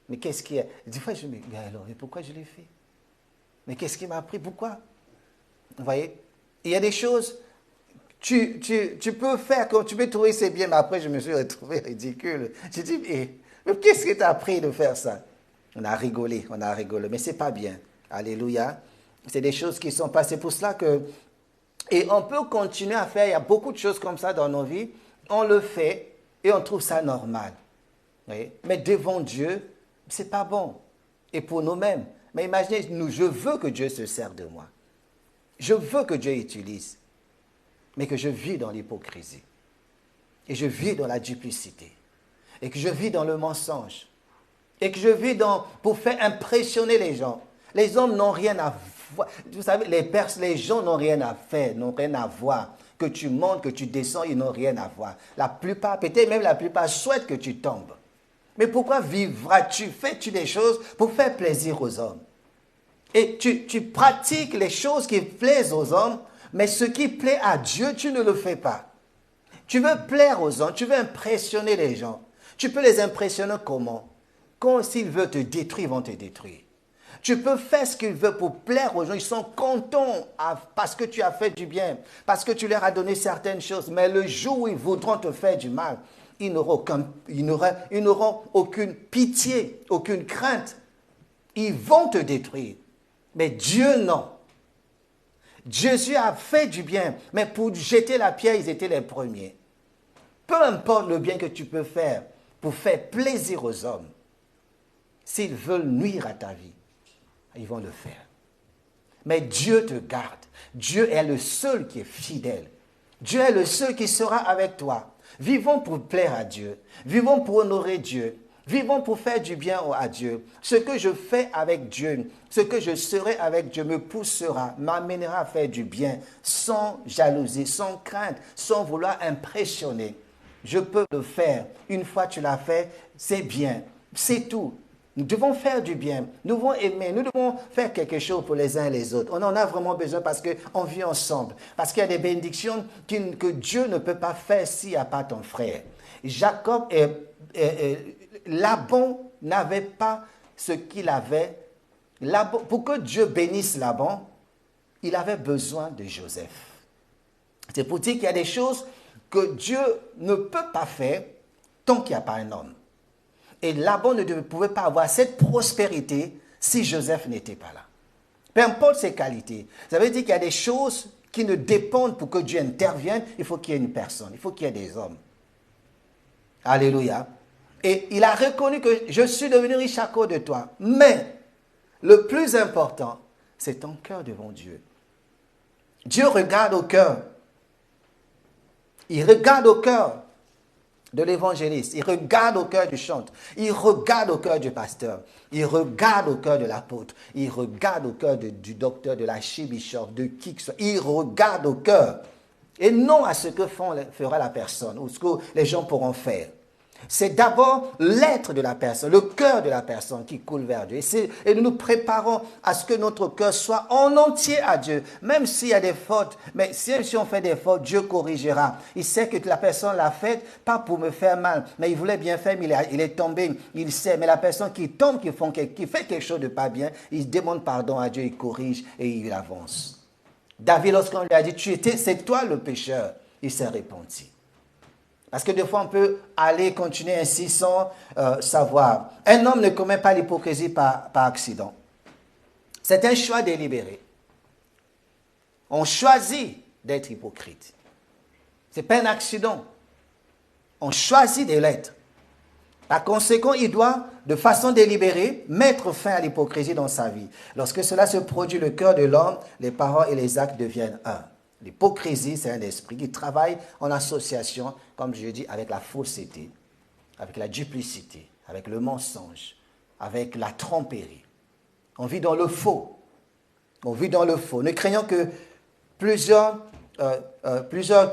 Mais qu'est-ce qu'il y a? Des fois, je me dis, mais alors, et pourquoi je l'ai fait? Mais qu'est-ce qui m'a pris? Pourquoi? Vous voyez? Il y a des choses, tu peux faire comme tu peux trouver c'est bien, mais après, je me suis retrouvé ridicule. Je dis, mais qu'est-ce qui t'a pris de faire ça? On a rigolé, mais c'est pas bien. Alléluia. C'est des choses qui sont passées pour cela que... Et on peut continuer à faire, il y a beaucoup de choses comme ça dans nos vies, on le fait et on trouve ça normal. Vous voyez? Mais devant Dieu, c'est pas bon. Et pour nous-mêmes. Mais imaginez, je veux que Dieu se serve de moi. Je veux que Dieu utilise. Mais que je vis dans l'hypocrisie. Et je vis dans la duplicité. Et que je vis dans le mensonge. Et que je vis pour faire impressionner les gens. Les hommes n'ont rien à voir. Vous savez, les gens n'ont rien à faire, n'ont rien à voir. Que tu montes, que tu descends, ils n'ont rien à voir. La plupart, peut-être même la plupart, souhaitent que tu tombes. Mais pourquoi vivras-tu? Fais-tu des choses pour faire plaisir aux hommes? Et tu pratiques les choses qui plaisent aux hommes, mais ce qui plaît à Dieu, tu ne le fais pas. Tu veux plaire aux hommes, tu veux impressionner les gens. Tu peux les impressionner comment? Quand s'ils veulent te détruire, ils vont te détruire. Tu peux faire ce qu'ils veulent pour plaire aux gens. Ils sont contents parce que tu as fait du bien, parce que tu leur as donné certaines choses. Mais le jour où ils voudront te faire du mal, ils n'auront aucune pitié, aucune crainte. Ils vont te détruire. Mais Dieu, non. Jésus a fait du bien, mais pour jeter la pierre, ils étaient les premiers. Peu importe le bien que tu peux faire pour faire plaisir aux hommes, s'ils veulent nuire à ta vie, ils vont le faire. Mais Dieu te garde. Dieu est le seul qui est fidèle. Dieu est le seul qui sera avec toi. Vivons pour plaire à Dieu. Vivons pour honorer Dieu. Vivons pour faire du bien à Dieu. Ce que je fais avec Dieu, ce que je serai avec Dieu me poussera, m'amènera à faire du bien, sans jalousie, sans crainte, sans vouloir impressionner. Je peux le faire. Une fois que tu l'as fait, c'est bien. C'est tout. Nous devons faire du bien, nous devons aimer, nous devons faire quelque chose pour les uns et les autres. On en a vraiment besoin parce qu'on vit ensemble. Parce qu'il y a des bénédictions que Dieu ne peut pas faire s'il n'y a pas ton frère. Jacob et Laban n'avaient pas ce qu'il avait. Pour que Dieu bénisse Laban, il avait besoin de Joseph. C'est pour dire qu'il y a des choses que Dieu ne peut pas faire tant qu'il n'y a pas un homme. Et Laban ne pouvait pas avoir cette prospérité si Joseph n'était pas là. Peu importe ses qualités. Ça veut dire qu'il y a des choses qui ne dépendent pour que Dieu intervienne. Il faut qu'il y ait une personne, il faut qu'il y ait des hommes. Alléluia. Et il a reconnu que je suis devenu riche à cause de toi. Mais le plus important, c'est ton cœur devant Dieu. Dieu regarde au cœur. Il regarde au cœur de l'évangéliste, il regarde au cœur du chanteur, il regarde au cœur du pasteur, il regarde au cœur de l'apôtre, il regarde au cœur du docteur, de l'archibishop, de qui que ce soit, il regarde au cœur et non à ce que fera la personne ou ce que les gens pourront faire. C'est d'abord l'être de la personne, le cœur de la personne qui coule vers Dieu. Et nous nous préparons à ce que notre cœur soit en entier à Dieu. Même s'il y a des fautes, mais si on fait des fautes, Dieu corrigera. Il sait que la personne l'a faite, pas pour me faire mal, mais il voulait bien faire, mais il est tombé, il sait. Mais la personne qui tombe, qui fait quelque chose de pas bien, il demande pardon à Dieu, il corrige et il avance. David, lorsqu'on lui a dit, c'est toi le pécheur, il s'est repenti. Parce que des fois, on peut aller continuer ainsi sans savoir. Un homme ne commet pas l'hypocrisie par accident. C'est un choix délibéré. On choisit d'être hypocrite. Ce n'est pas un accident. On choisit de l'être. Par conséquent, il doit, de façon délibérée, mettre fin à l'hypocrisie dans sa vie. Lorsque cela se produit, le cœur de l'homme, les paroles et les actes deviennent un. L'hypocrisie, c'est un esprit qui travaille en association, comme je dis, avec la fausseté, avec la duplicité, avec le mensonge, avec la tromperie. On vit dans le faux. On vit dans le faux. Nous craignons que plusieurs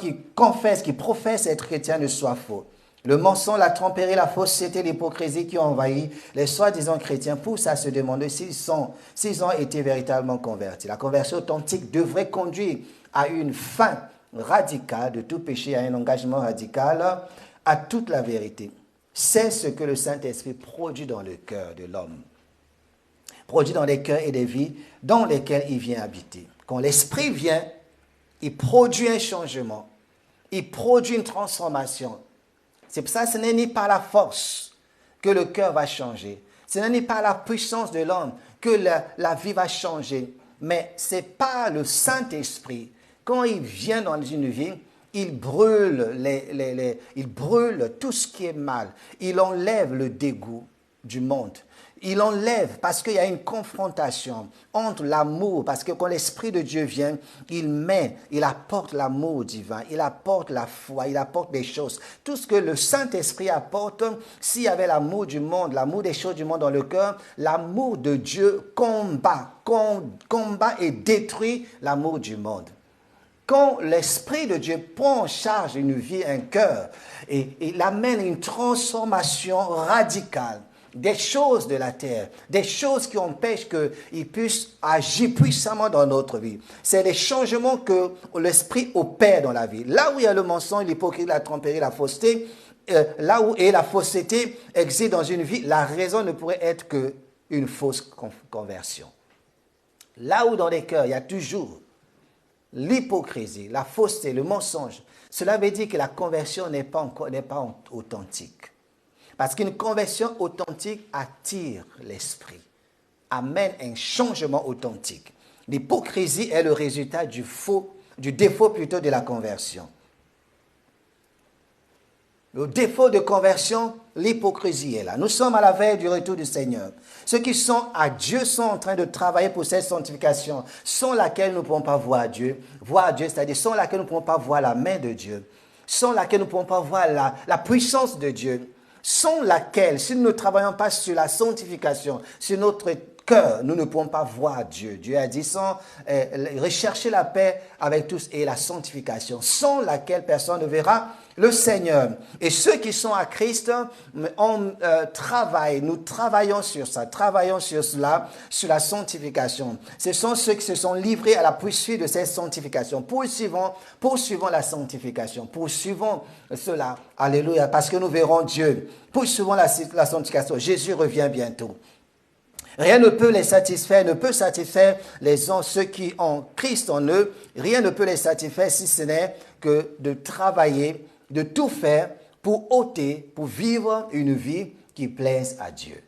qui confessent, qui professent être chrétiens ne soient faux. Le mensonge, la tromperie, la fausseté, l'hypocrisie qui ont envahi les soi-disant chrétiens poussent à se demander s'ils ont été véritablement convertis. La conversion authentique devrait conduire à une fin radicale de tout péché, à un engagement radical, à toute la vérité. C'est ce que le Saint-Esprit produit dans le cœur de l'homme. Produit dans les cœurs et des vies dans lesquelles il vient habiter. Quand l'Esprit vient, il produit un changement. Il produit une transformation. C'est pour ça que ce n'est ni par la force que le cœur va changer. Ce n'est ni par la puissance de l'homme que la vie va changer. Mais c'est par le Saint-Esprit. Quand il vient dans une vie, il brûle, il brûle tout ce qui est mal. Il enlève le dégoût du monde. Il enlève, parce qu'il y a une confrontation entre l'amour, parce que quand l'Esprit de Dieu vient, il apporte l'amour divin, il apporte la foi, il apporte des choses. Tout ce que le Saint-Esprit apporte, s'il y avait l'amour du monde, l'amour des choses du monde dans le cœur, l'amour de Dieu combat et détruit l'amour du monde. Quand l'Esprit de Dieu prend en charge une vie, un cœur, et il amène une transformation radicale, des choses de la terre, des choses qui empêchent qu'il puisse agir puissamment dans notre vie. C'est les changements que l'Esprit opère dans la vie. Là où il y a le mensonge, l'hypocrisie, la tromperie, la fausseté, là où la fausseté existe dans une vie, la raison ne pourrait être qu'une fausse conversion. Là où dans les cœurs, il y a toujours l'hypocrisie, la fausseté, le mensonge, cela veut dire que la conversion n'est pas authentique. Parce qu'une conversion authentique attire l'esprit, amène un changement authentique. L'hypocrisie est le résultat du défaut plutôt de la conversion. Le défaut de conversion, l'hypocrisie est là. Nous sommes à la veille du retour du Seigneur. Ceux qui sont à Dieu sont en train de travailler pour cette sanctification, sans laquelle nous ne pouvons pas voir Dieu. Voir Dieu, c'est-à-dire sans laquelle nous ne pouvons pas voir la main de Dieu, sans laquelle nous ne pouvons pas voir la puissance de Dieu, sans laquelle, si nous ne travaillons pas sur la sanctification, sur notre cœur, nous ne pouvons pas voir Dieu. Dieu a dit, sans rechercher la paix avec tous et la sanctification, sans laquelle personne ne verra le Seigneur. Et ceux qui sont à Christ, nous travaillons sur ça, travaillons sur cela, sur la sanctification. Ce sont ceux qui se sont livrés à la poursuite de cette sanctification. Poursuivons la sanctification, poursuivons cela. Alléluia, parce que nous verrons Dieu. Poursuivons la sanctification. Jésus revient bientôt. Rien ne peut les satisfaire, ne peut satisfaire ceux qui ont Christ en eux. Rien ne peut les satisfaire si ce n'est que de travailler, de tout faire pour ôter, pour vivre une vie qui plaise à Dieu.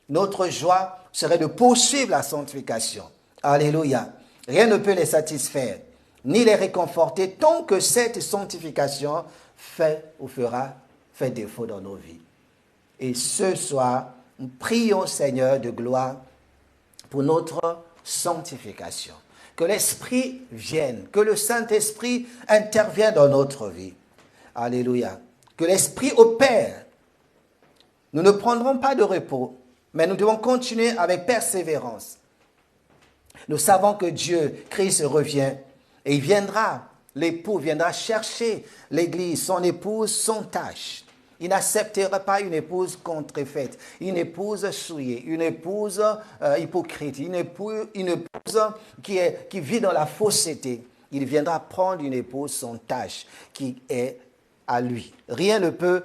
Notre joie serait de poursuivre la sanctification. Alléluia. Rien ne peut les satisfaire, ni les réconforter tant que cette sanctification fait défaut dans nos vies. Et ce soir, nous prions, Seigneur de gloire, pour notre sanctification. Que l'Esprit vienne, que le Saint-Esprit intervienne dans notre vie. Alléluia. Que l'Esprit opère. Nous ne prendrons pas de repos, mais nous devons continuer avec persévérance. Nous savons que Dieu, Christ revient, et il viendra, l'époux viendra chercher l'Église, son épouse, sans tâche. Il n'acceptera pas une épouse contrefaite, une épouse souillée, une épouse hypocrite, une épouse qui vit dans la fausseté. Il viendra prendre une épouse sans tâche qui est à lui. Rien ne peut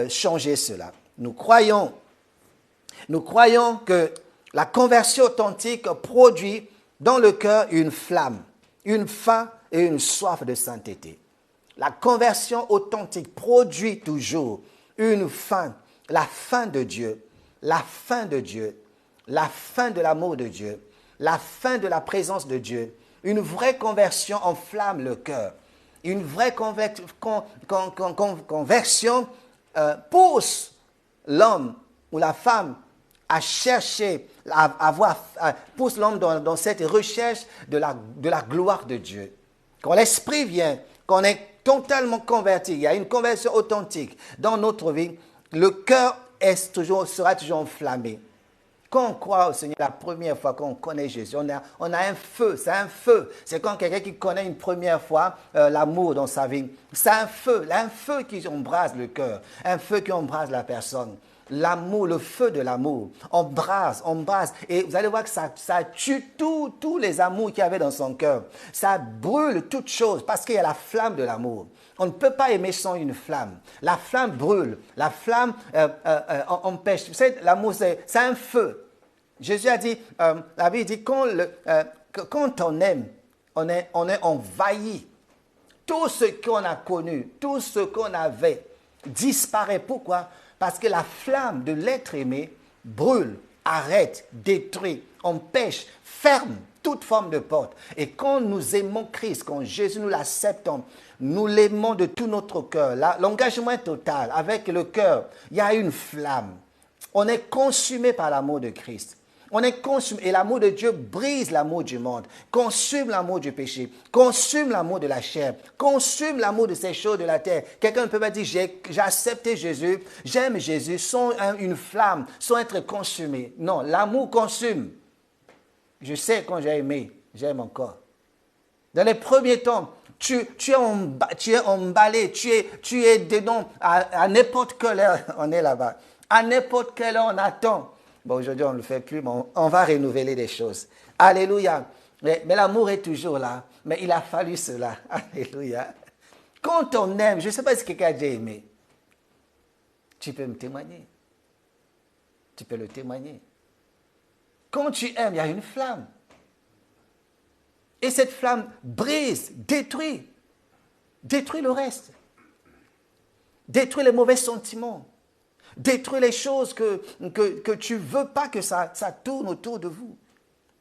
changer cela. Nous croyons que la conversion authentique produit dans le cœur une flamme, une faim et une soif de sainteté. La conversion authentique produit toujours une faim, la faim de Dieu, la faim de Dieu, la faim de l'amour de Dieu, la faim de la présence de Dieu. Une vraie conversion enflamme le cœur. Une vraie conversion pousse l'homme ou la femme à chercher, pousse l'homme dans cette recherche de la gloire de Dieu. Quand l'Esprit vient, qu'on est totalement converti, il y a une conversion authentique dans notre vie, le cœur sera toujours enflammé. Quand on croit au Seigneur la première fois qu'on connaît Jésus, on a un feu, c'est un feu. C'est quand quelqu'un qui connaît une première fois l'amour dans sa vie. C'est un feu qui embrase le cœur, un feu qui embrase la personne. L'amour, le feu de l'amour, embrase. Et vous allez voir que ça tue tous les amours qu'il y avait dans son cœur. Ça brûle toutes choses parce qu'il y a la flamme de l'amour. On ne peut pas aimer sans une flamme. La flamme brûle. La flamme empêche. Vous savez, l'amour, c'est un feu. Jésus a dit, la Bible dit, quand on aime, on est envahi. Tout ce qu'on a connu, tout ce qu'on avait disparaît. Pourquoi? Parce que la flamme de l'être aimé brûle, arrête, détruit, empêche, ferme toute forme de porte. Et quand nous aimons Christ, quand Jésus nous l'acceptons, nous l'aimons de tout notre cœur. L'engagement est total. Avec le cœur, il y a une flamme. On est consumé par l'amour de Christ. On est consumé. Et l'amour de Dieu brise l'amour du monde, consume l'amour du péché, consume l'amour de la chair, consume l'amour de ces choses de la terre. Quelqu'un ne peut pas dire, j'ai accepté Jésus, j'aime Jésus, sans une flamme, sans être consumé. Non, l'amour consume. Je sais quand j'ai aimé, j'aime encore. Dans les premiers temps, tu es emballé, tu es dedans à n'importe quelle heure, on est là-bas. À n'importe quelle heure, on attend. Bon, aujourd'hui, on ne le fait plus, mais on va renouveler les choses. Alléluia. Mais l'amour est toujours là. Mais il a fallu cela. Alléluia. Quand on aime, je ne sais pas si quelqu'un a déjà aimé. Tu peux me témoigner. Tu peux le témoigner. Quand tu aimes, il y a une flamme. Et cette flamme brise, détruit le reste. Détruit les mauvais sentiments. Détruit les choses que tu ne veux pas que ça tourne autour de vous.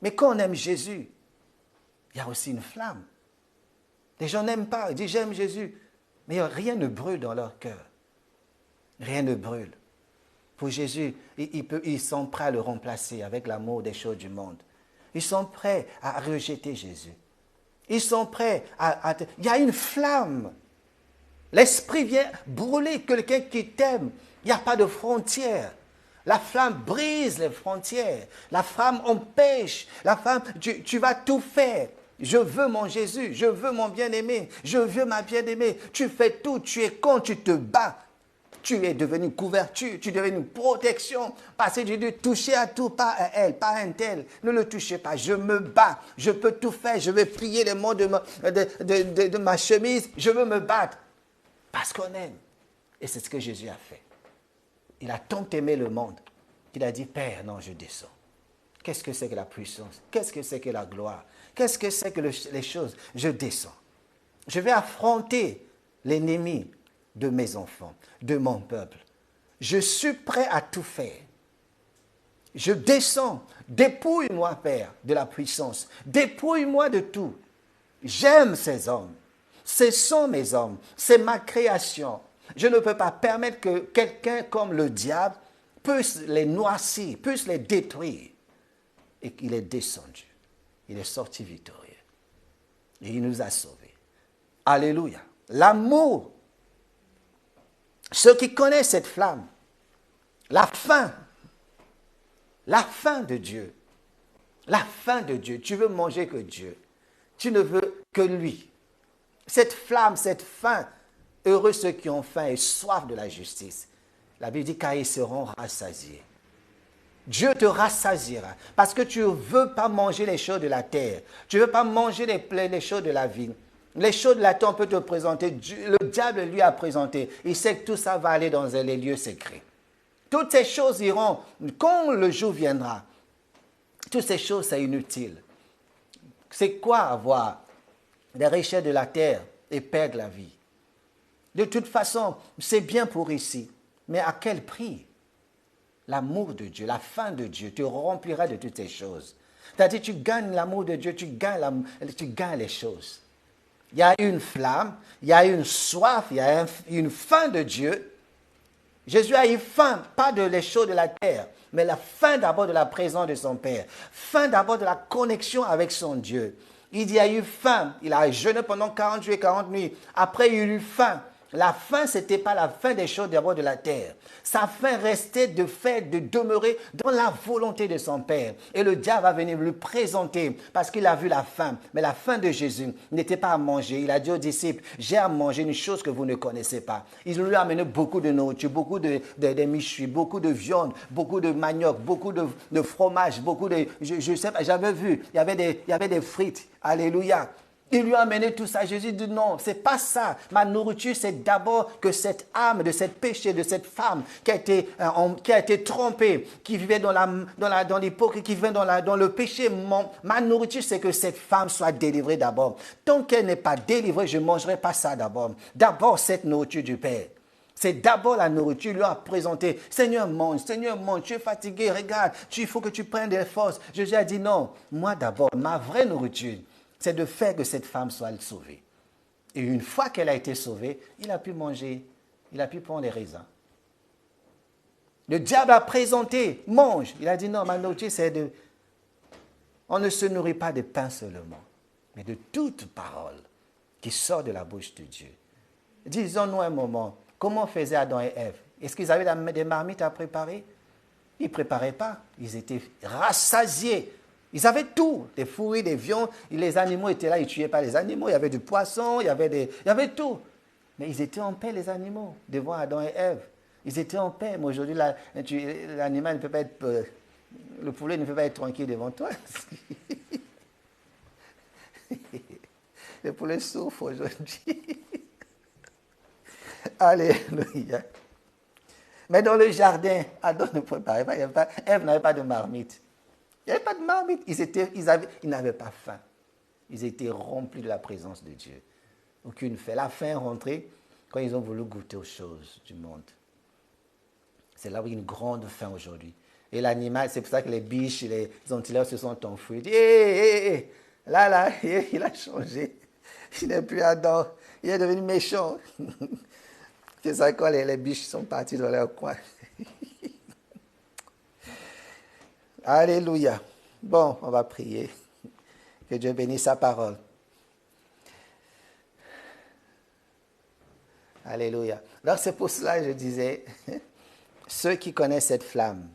Mais quand on aime Jésus, il y a aussi une flamme. Les gens n'aiment pas, ils disent j'aime Jésus, mais rien ne brûle dans leur cœur. Rien ne brûle. Pour Jésus, ils sont prêts à le remplacer avec l'amour des choses du monde. Ils sont prêts à rejeter Jésus. Ils sont prêts à... Il y a une flamme. L'Esprit vient brûler quelqu'un qui t'aime. Il n'y a pas de frontières. La flamme brise les frontières. La flamme empêche. La flamme, tu vas tout faire. Je veux mon Jésus. Je veux mon bien-aimé. Je veux ma bien-aimée. Tu fais tout. Tu es con. Tu te bats. Tu es devenu une couverture. Tu es devenu une protection. Parce que tu dis toucher à tout, pas à elle, pas à un tel. Ne le touchez pas. Je me bats. Je peux tout faire. Je vais plier les mains de ma chemise. Je veux me battre. Parce qu'on aime. Et c'est ce que Jésus a fait. Il a tant aimé le monde qu'il a dit, Père, non, je descends. Qu'est-ce que c'est que la puissance? Qu'est-ce que c'est que la gloire? Qu'est-ce que c'est que les choses? Je descends. Je vais affronter l'ennemi de mes enfants, de mon peuple. Je suis prêt à tout faire. Je descends. Dépouille-moi, Père, de la puissance. Dépouille-moi de tout. J'aime ces hommes. Ce sont mes hommes. C'est ma création. Je ne peux pas permettre que quelqu'un comme le diable puisse les noircir, puisse les détruire. Et qu'il est descendu. Il est sorti victorieux. Et il nous a sauvés. Alléluia. L'amour. Ceux qui connaissent cette flamme. La faim de Dieu. La faim de Dieu. Tu veux manger que Dieu. Tu ne veux que lui. Cette flamme, cette faim. Heureux ceux qui ont faim et soif de la justice. La Bible dit car ils seront rassasiés. Dieu te rassasiera parce que tu ne veux pas manger les choses de la terre. Tu ne veux pas manger les choses de la vie. Les choses de la terre, on peut te présenter. Le diable lui a présenté. Il sait que tout ça va aller dans les lieux secrets. Toutes ces choses iront. Quand le jour viendra, toutes ces choses, c'est inutile. C'est quoi avoir des richesses de la terre et perdre la vie? De toute façon, c'est bien pour ici. Mais à quel prix? L'amour de Dieu, la faim de Dieu te remplira de toutes ces choses. C'est-à-dire, tu gagnes l'amour de Dieu, tu gagnes les choses. Il y a une flamme, il y a une soif, il y a une faim de Dieu. Jésus a eu faim, pas de les choses de la terre, mais la faim d'abord de la présence de son Père. Faim d'abord de la connexion avec son Dieu. Il y a eu faim, il a jeûné pendant 40 jours et 40 nuits. Après, il a eu faim. La faim, ce n'était pas la faim des choses d'abord de la terre. Sa faim restait de demeurer dans la volonté de son Père. Et le diable va venir lui présenter parce qu'il a vu la faim. Mais la faim de Jésus n'était pas à manger. Il a dit aux disciples, j'ai à manger une chose que vous ne connaissez pas. Il lui a amené beaucoup de nourriture, beaucoup de méchouis, beaucoup de viande, beaucoup de manioc, beaucoup de fromage, beaucoup de... Je sais pas, j'avais vu, il y avait des frites. Alléluia. Il lui a amené tout ça. Jésus dit non, c'est pas ça. Ma nourriture, c'est d'abord que cette âme de cette péché, de cette femme qui a été trompée, qui vivait dans l'hypocrisie, qui vivait dans le péché. Ma nourriture, c'est que cette femme soit délivrée d'abord. Tant qu'elle n'est pas délivrée, je ne mangerai pas ça d'abord. D'abord, cette nourriture du Père. C'est d'abord la nourriture. Il lui a présenté, Seigneur, mange, tu es fatigué, regarde, il faut que tu prennes des forces. Jésus a dit non, moi d'abord, ma vraie nourriture, c'est de faire que cette femme soit sauvée. Et une fois qu'elle a été sauvée, il a pu manger, il a pu prendre les raisins. Le diable a présenté, mange. Il a dit non, ma nourriture, c'est de... On ne se nourrit pas de pain seulement, mais de toute parole qui sort de la bouche de Dieu. Disons-nous un moment, comment faisaient Adam et Ève? Est-ce qu'ils avaient des marmites à préparer? Ils ne préparaient pas. Ils étaient rassasiés. Ils avaient tout, des fruits, des viandes. Les animaux étaient là, ils ne tuaient pas les animaux. Il y avait du poisson, il y avait tout. Mais ils étaient en paix, les animaux, devant Adam et Ève. Ils étaient en paix. Mais aujourd'hui, l'animal ne peut pas être... le poulet ne peut pas être tranquille devant toi. Le poulet souffre aujourd'hui. Alléluia. Mais dans le jardin, Adam ne préparait pas. Ève n'avait pas de marmite. Il n'y avait pas de marmite. Ils n'avaient pas faim. Ils étaient remplis de la présence de Dieu. Aucune faim. La faim est rentrée quand ils ont voulu goûter aux choses du monde. C'est là où il y a une grande faim aujourd'hui. Et l'animal, c'est pour ça que les biches, les antilopes se sont enfuis. Hé, là, il a changé. Il n'est plus Adam. Il est devenu méchant. C'est ça quand les biches sont partis dans leur coin. Alléluia. Bon, on va prier. Que Dieu bénisse sa parole. Alléluia. Donc c'est pour cela que je disais, ceux qui connaissent cette flamme,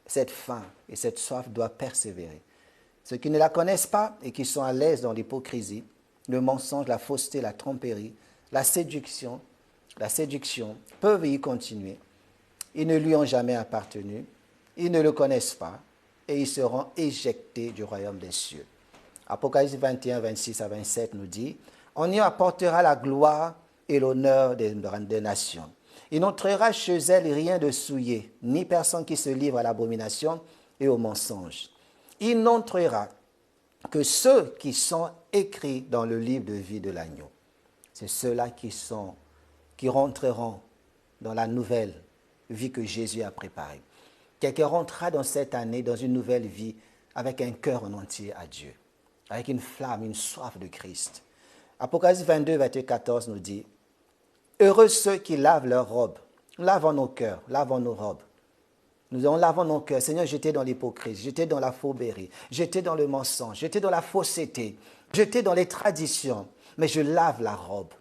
cette faim et cette soif doivent persévérer. Ceux qui ne la connaissent pas et qui sont à l'aise dans l'hypocrisie, le mensonge, la fausseté, la tromperie, la séduction peuvent y continuer. Ils ne lui ont jamais appartenu, ils ne le connaissent pas et ils seront éjectés du royaume des cieux. Apocalypse 21, 26 à 27 nous dit, « On y apportera la gloire et l'honneur des nations. Il n'entrera chez elle rien de souillé, ni personne qui se livre à l'abomination et au mensonge. Il n'entrera que ceux qui sont écrits dans le livre de vie de l'agneau. » C'est ceux-là qui rentreront dans la nouvelle vie que Jésus a préparée. Quelqu'un rentrera dans cette année dans une nouvelle vie avec un cœur en entier à Dieu, avec une flamme, une soif de Christ. Apocalypse 22, verset 14 nous dit, « Heureux ceux qui lavent leurs robes. » Lavons nos cœurs, lavons nos robes. Nous lavons nos cœurs. Seigneur, j'étais dans l'hypocrisie, j'étais dans la fourberie, j'étais dans le mensonge, j'étais dans la fausseté, j'étais dans les traditions, mais je lave la robe.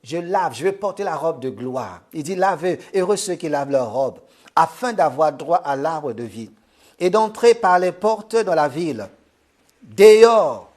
Je lave, je vais porter la robe de gloire. Il dit, lavez, heureux ceux qui lavent leur robe, afin d'avoir droit à l'arbre de vie et d'entrer par les portes dans la ville. Dehors,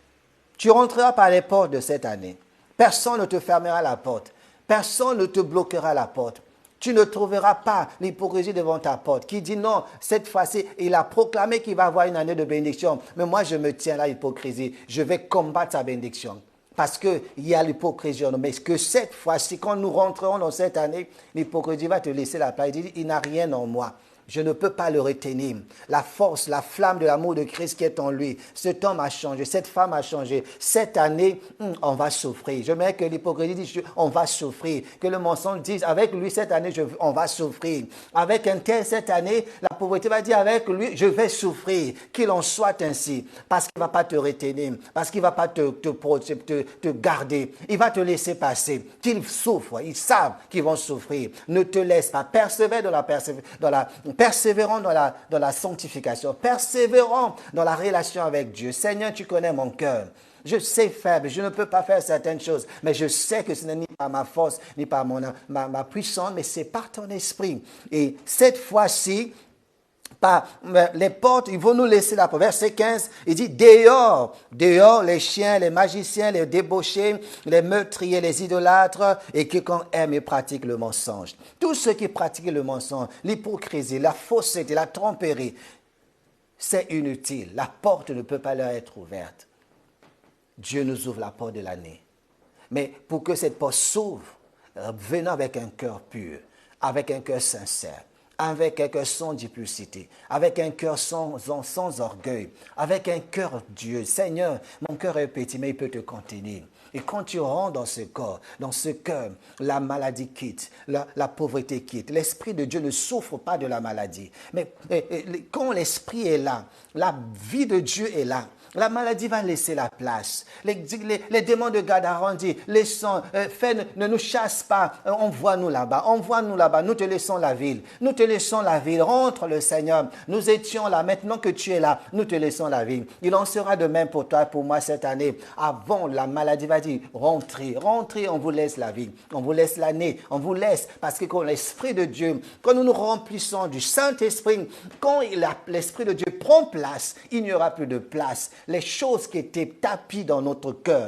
tu rentreras par les portes de cette année. Personne ne te fermera la porte. Personne ne te bloquera la porte. Tu ne trouveras pas l'hypocrisie devant ta porte qui dit non, cette fois-ci, il a proclamé qu'il va avoir une année de bénédiction. Mais moi, je me tiens à l'hypocrisie. Je vais combattre sa bénédiction. Parce qu'il y a l'hypocrisie en nous. Mais que cette fois-ci, quand nous rentrerons dans cette année, l'hypocrisie va te laisser la place. Il dit, il n'a rien en moi. Je ne peux pas le retenir. La force, la flamme de l'amour de Christ qui est en lui. Cet homme a changé, cette femme a changé. Cette année, on va souffrir. Je mets que l'hypocrisie dit, on va souffrir. Que le mensonge dise, avec lui, cette année, on va souffrir. Avec un tel, cette année, la pauvreté va dire, avec lui, je vais souffrir. Qu'il en soit ainsi. Parce qu'il ne va pas te retenir. Parce qu'il ne va pas te garder. Il va te laisser passer. Qu'ils souffrent. Ils savent qu'ils vont souffrir. Ne te laisse pas. Persévère persévérons dans la sanctification, persévérons dans la relation avec Dieu. Seigneur, tu connais mon cœur. Je sais faible, je ne peux pas faire certaines choses, mais je sais que ce n'est ni par ma force, ni par ma puissance, mais c'est par ton esprit. Et cette fois-ci, par les portes, ils vont nous laisser la porte. Verset 15, il dit, dehors, les chiens, les magiciens, les débauchés, les meurtriers, les idolâtres, et quiconque aime et pratique le mensonge. Tous ceux qui pratiquent le mensonge, l'hypocrisie, la fausseté, la tromperie, c'est inutile. La porte ne peut pas leur être ouverte. Dieu nous ouvre la porte de l'année. Mais pour que cette porte s'ouvre, venons avec un cœur pur, avec un cœur sincère, avec un cœur sans duplicité, avec un cœur sans orgueil, avec un cœur Dieu. Seigneur, mon cœur est petit, mais il peut te contenir. Et quand tu rentres dans ce corps, dans ce cœur, la maladie quitte, la pauvreté quitte. L'Esprit de Dieu ne souffre pas de la maladie. Mais quand l'Esprit est là, la vie de Dieu est là, la maladie va laisser la place. Les démons de Gadaron disent, ne nous chasse pas, envoie-nous là-bas, nous te laissons la ville, rentre le Seigneur, nous étions là, maintenant que tu es là, nous te laissons la ville. Il en sera de même pour toi, pour moi cette année. Avant, la maladie va dire, rentrez, on vous laisse la vie, on vous laisse l'année, on vous laisse, parce que quand l'Esprit de Dieu, quand nous nous remplissons du Saint-Esprit, quand l'Esprit de Dieu prend place, il n'y aura plus de place. Les choses qui étaient tapies dans notre cœur,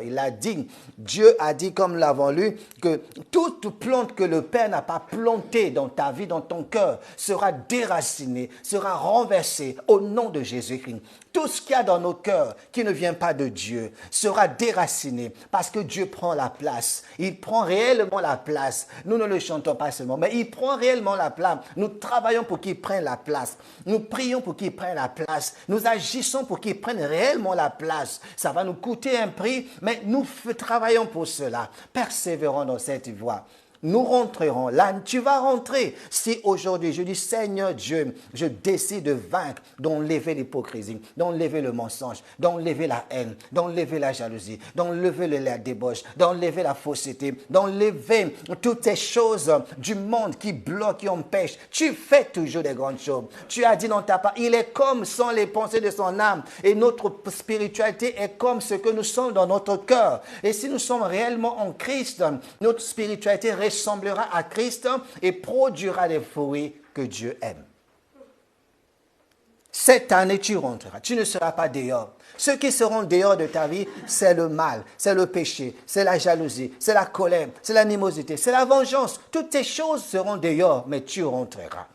Dieu a dit, comme nous l'avons lu, que toute plante que le Père n'a pas plantée dans ta vie, dans ton cœur, sera déracinée, sera renversée au nom de Jésus-Christ. Tout ce qu'il y a dans nos cœurs qui ne vient pas de Dieu sera déraciné parce que Dieu prend la place. Il prend réellement la place. Nous ne le chantons pas seulement, mais il prend réellement la place. Nous travaillons pour qu'il prenne la place. Nous prions pour qu'il prenne la place. Nous agissons pour qu'il prenne réellement la place. Ça va nous coûter un prix, mais nous travaillons pour cela. Persévérons dans cette voie. nous rentrerons. Là, tu vas rentrer. Si aujourd'hui, je dis, Seigneur Dieu, je décide de vaincre, d'enlever l'hypocrisie, d'enlever le mensonge, d'enlever la haine, d'enlever la jalousie, d'enlever la débauche, d'enlever la fausseté, d'enlever toutes ces choses du monde qui bloquent, qui empêchent. Tu fais toujours des grandes choses. Tu as dit dans ta part, il est comme sont les pensées de son âme. Et notre spiritualité est comme ce que nous sommes dans notre cœur. Et si nous sommes réellement en Christ, notre spiritualité ressemblera à Christ et produira les fruits que Dieu aime. Cette année, tu rentreras. Tu ne seras pas dehors. Ceux qui seront dehors de ta vie, c'est le mal, c'est le péché, c'est la jalousie, c'est la colère, c'est l'animosité, c'est la vengeance. Toutes ces choses seront dehors, mais tu rentreras.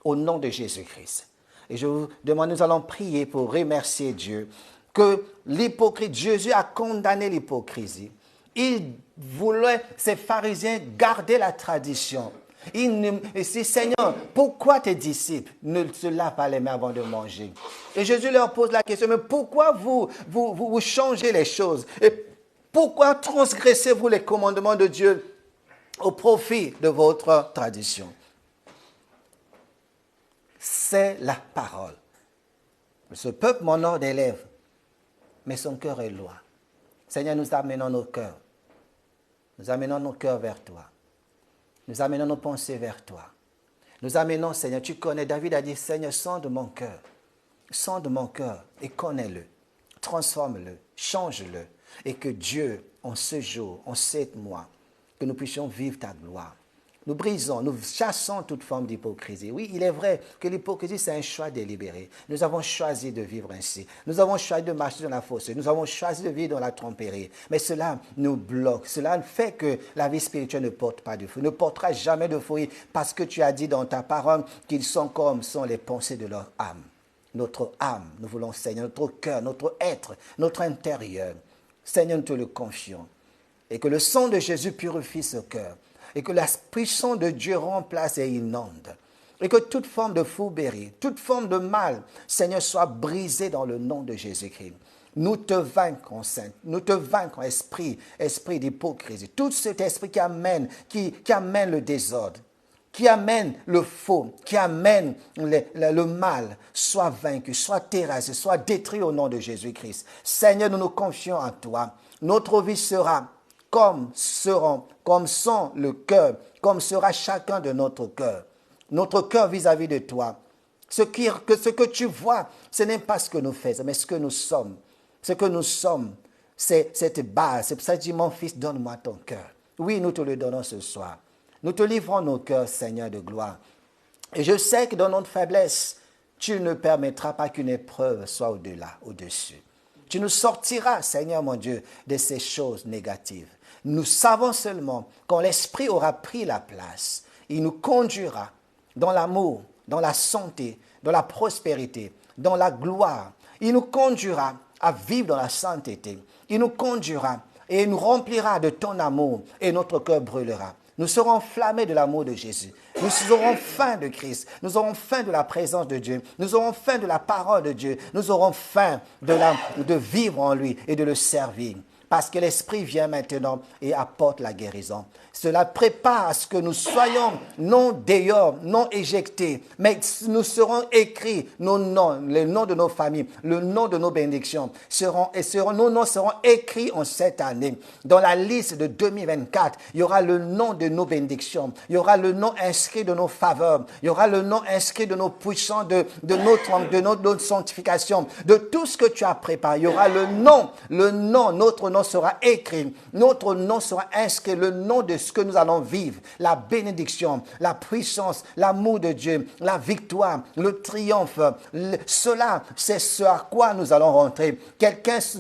Au nom de Jésus-Christ. Et je vous demande, nous allons prier pour remercier Dieu que l'hypocrite, Jésus a condamné l'hypocrisie. Il voulait, ces pharisiens, garder la tradition. Il dit, Seigneur, pourquoi tes disciples ne se lavent pas les mains avant de manger? Et Jésus leur pose la question, mais pourquoi vous changez les choses? Et pourquoi transgressez-vous les commandements de Dieu au profit de votre tradition? C'est la parole. Ce peuple m'honore des lèvres, mais son cœur est loin. Seigneur, nous amenons nos cœurs. Nous amenons nos cœurs vers toi. Nous amenons nos pensées vers toi. Nous amenons, Seigneur, tu connais, David a dit, Seigneur, sonde mon cœur et connais-le. Transforme-le, change-le. Et que Dieu, en ce jour, en 7 mois, que nous puissions vivre ta gloire. Nous brisons, nous chassons toute forme d'hypocrisie. Oui, il est vrai que l'hypocrisie, c'est un choix délibéré. Nous avons choisi de vivre ainsi. Nous avons choisi de marcher dans la fausseté. Nous avons choisi de vivre dans la tromperie. Mais cela nous bloque. Cela fait que la vie spirituelle ne porte pas de fruit, ne portera jamais de fruit parce que tu as dit dans ta parole qu'ils sont comme sont les pensées de leur âme. Notre âme, nous voulons, Seigneur, notre cœur, notre être, notre intérieur. Seigneur, nous te le confions. Et que le sang de Jésus purifie ce cœur. Et que la puissance de Dieu remplace et inonde. Et que toute forme de fourberie, toute forme de mal, Seigneur, soit brisée dans le nom de Jésus-Christ. Nous te vaincrons, Saint. Nous te vaincrons, esprit d'hypocrisie. Tout cet esprit qui amène le désordre, qui amène le faux, qui amène le mal, soit vaincu, soit terrassé, soit détruit au nom de Jésus-Christ. Seigneur, nous nous confions en toi. Notre vie sera comme sont le cœur, comme sera chacun de notre cœur. Notre cœur vis-à-vis de toi. Ce que tu vois, ce n'est pas ce que nous faisons, mais ce que nous sommes. Ce que nous sommes, c'est cette base. C'est pour ça que je dis, mon fils, donne-moi ton cœur. Oui, nous te le donnons ce soir. Nous te livrons nos cœurs, Seigneur de gloire. Et je sais que dans notre faiblesse, tu ne permettras pas qu'une épreuve soit au-delà, au-dessus. Tu nous sortiras, Seigneur mon Dieu, de ces choses négatives. Nous savons seulement quand l'Esprit aura pris la place, il nous conduira dans l'amour, dans la santé, dans la prospérité, dans la gloire. Il nous conduira à vivre dans la sainteté. Il nous conduira et nous remplira de ton amour et notre cœur brûlera. Nous serons enflammés de l'amour de Jésus. Nous aurons faim de Christ. Nous aurons faim de la présence de Dieu. Nous aurons faim de la parole de Dieu. Nous aurons faim de vivre en lui et de le servir. Parce que l'Esprit vient maintenant et apporte la guérison. Cela prépare à ce que nous soyons non dehors, non éjectés, mais nous serons écrits, nos noms, les noms de nos familles, le nom de nos bénédictions, nos noms seront écrits en cette année. Dans la liste de 2024, il y aura le nom de nos bénédictions, il y aura le nom inscrit de nos faveurs, il y aura le nom inscrit de nos puissants, de notre sanctification, de tout ce que tu as préparé. Il y aura le nom, notre nom sera écrit, notre nom sera inscrit, le nom de ce que nous allons vivre, la bénédiction, la puissance, l'amour de Dieu, la victoire, le triomphe. Cela, c'est ce à quoi nous allons rentrer.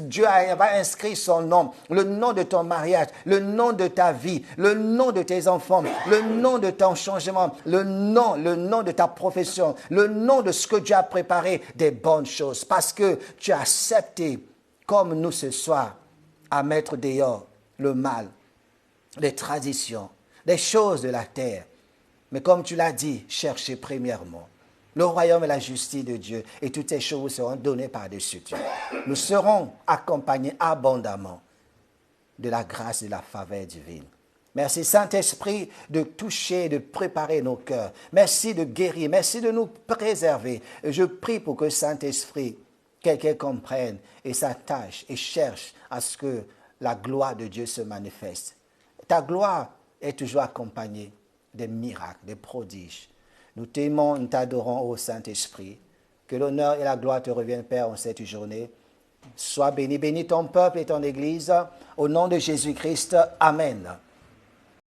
Dieu va inscrire son nom, le nom de ton mariage, le nom de ta vie, le nom de tes enfants, le nom de ton changement, le nom de ta profession, le nom de ce que Dieu a préparé, des bonnes choses. Parce que tu as accepté, comme nous ce soir, à mettre dehors le mal, les traditions, les choses de la terre. Mais comme tu l'as dit, cherchez premièrement le royaume et la justice de Dieu, et toutes ces choses vous seront données par-dessus Dieu. Nous serons accompagnés abondamment de la grâce et de la faveur divine. Merci Saint-Esprit de toucher, de préparer nos cœurs. Merci de guérir, merci de nous préserver. Je prie pour que Saint-Esprit, quelqu'un comprenne et s'attache et cherche à ce que la gloire de Dieu se manifeste. Ta gloire est toujours accompagnée des miracles, des prodiges. Nous t'aimons, nous t'adorons, ô Saint-Esprit. Que l'honneur et la gloire te reviennent, Père, en cette journée. Sois béni, bénis ton peuple et ton Église. Au nom de Jésus-Christ, Amen.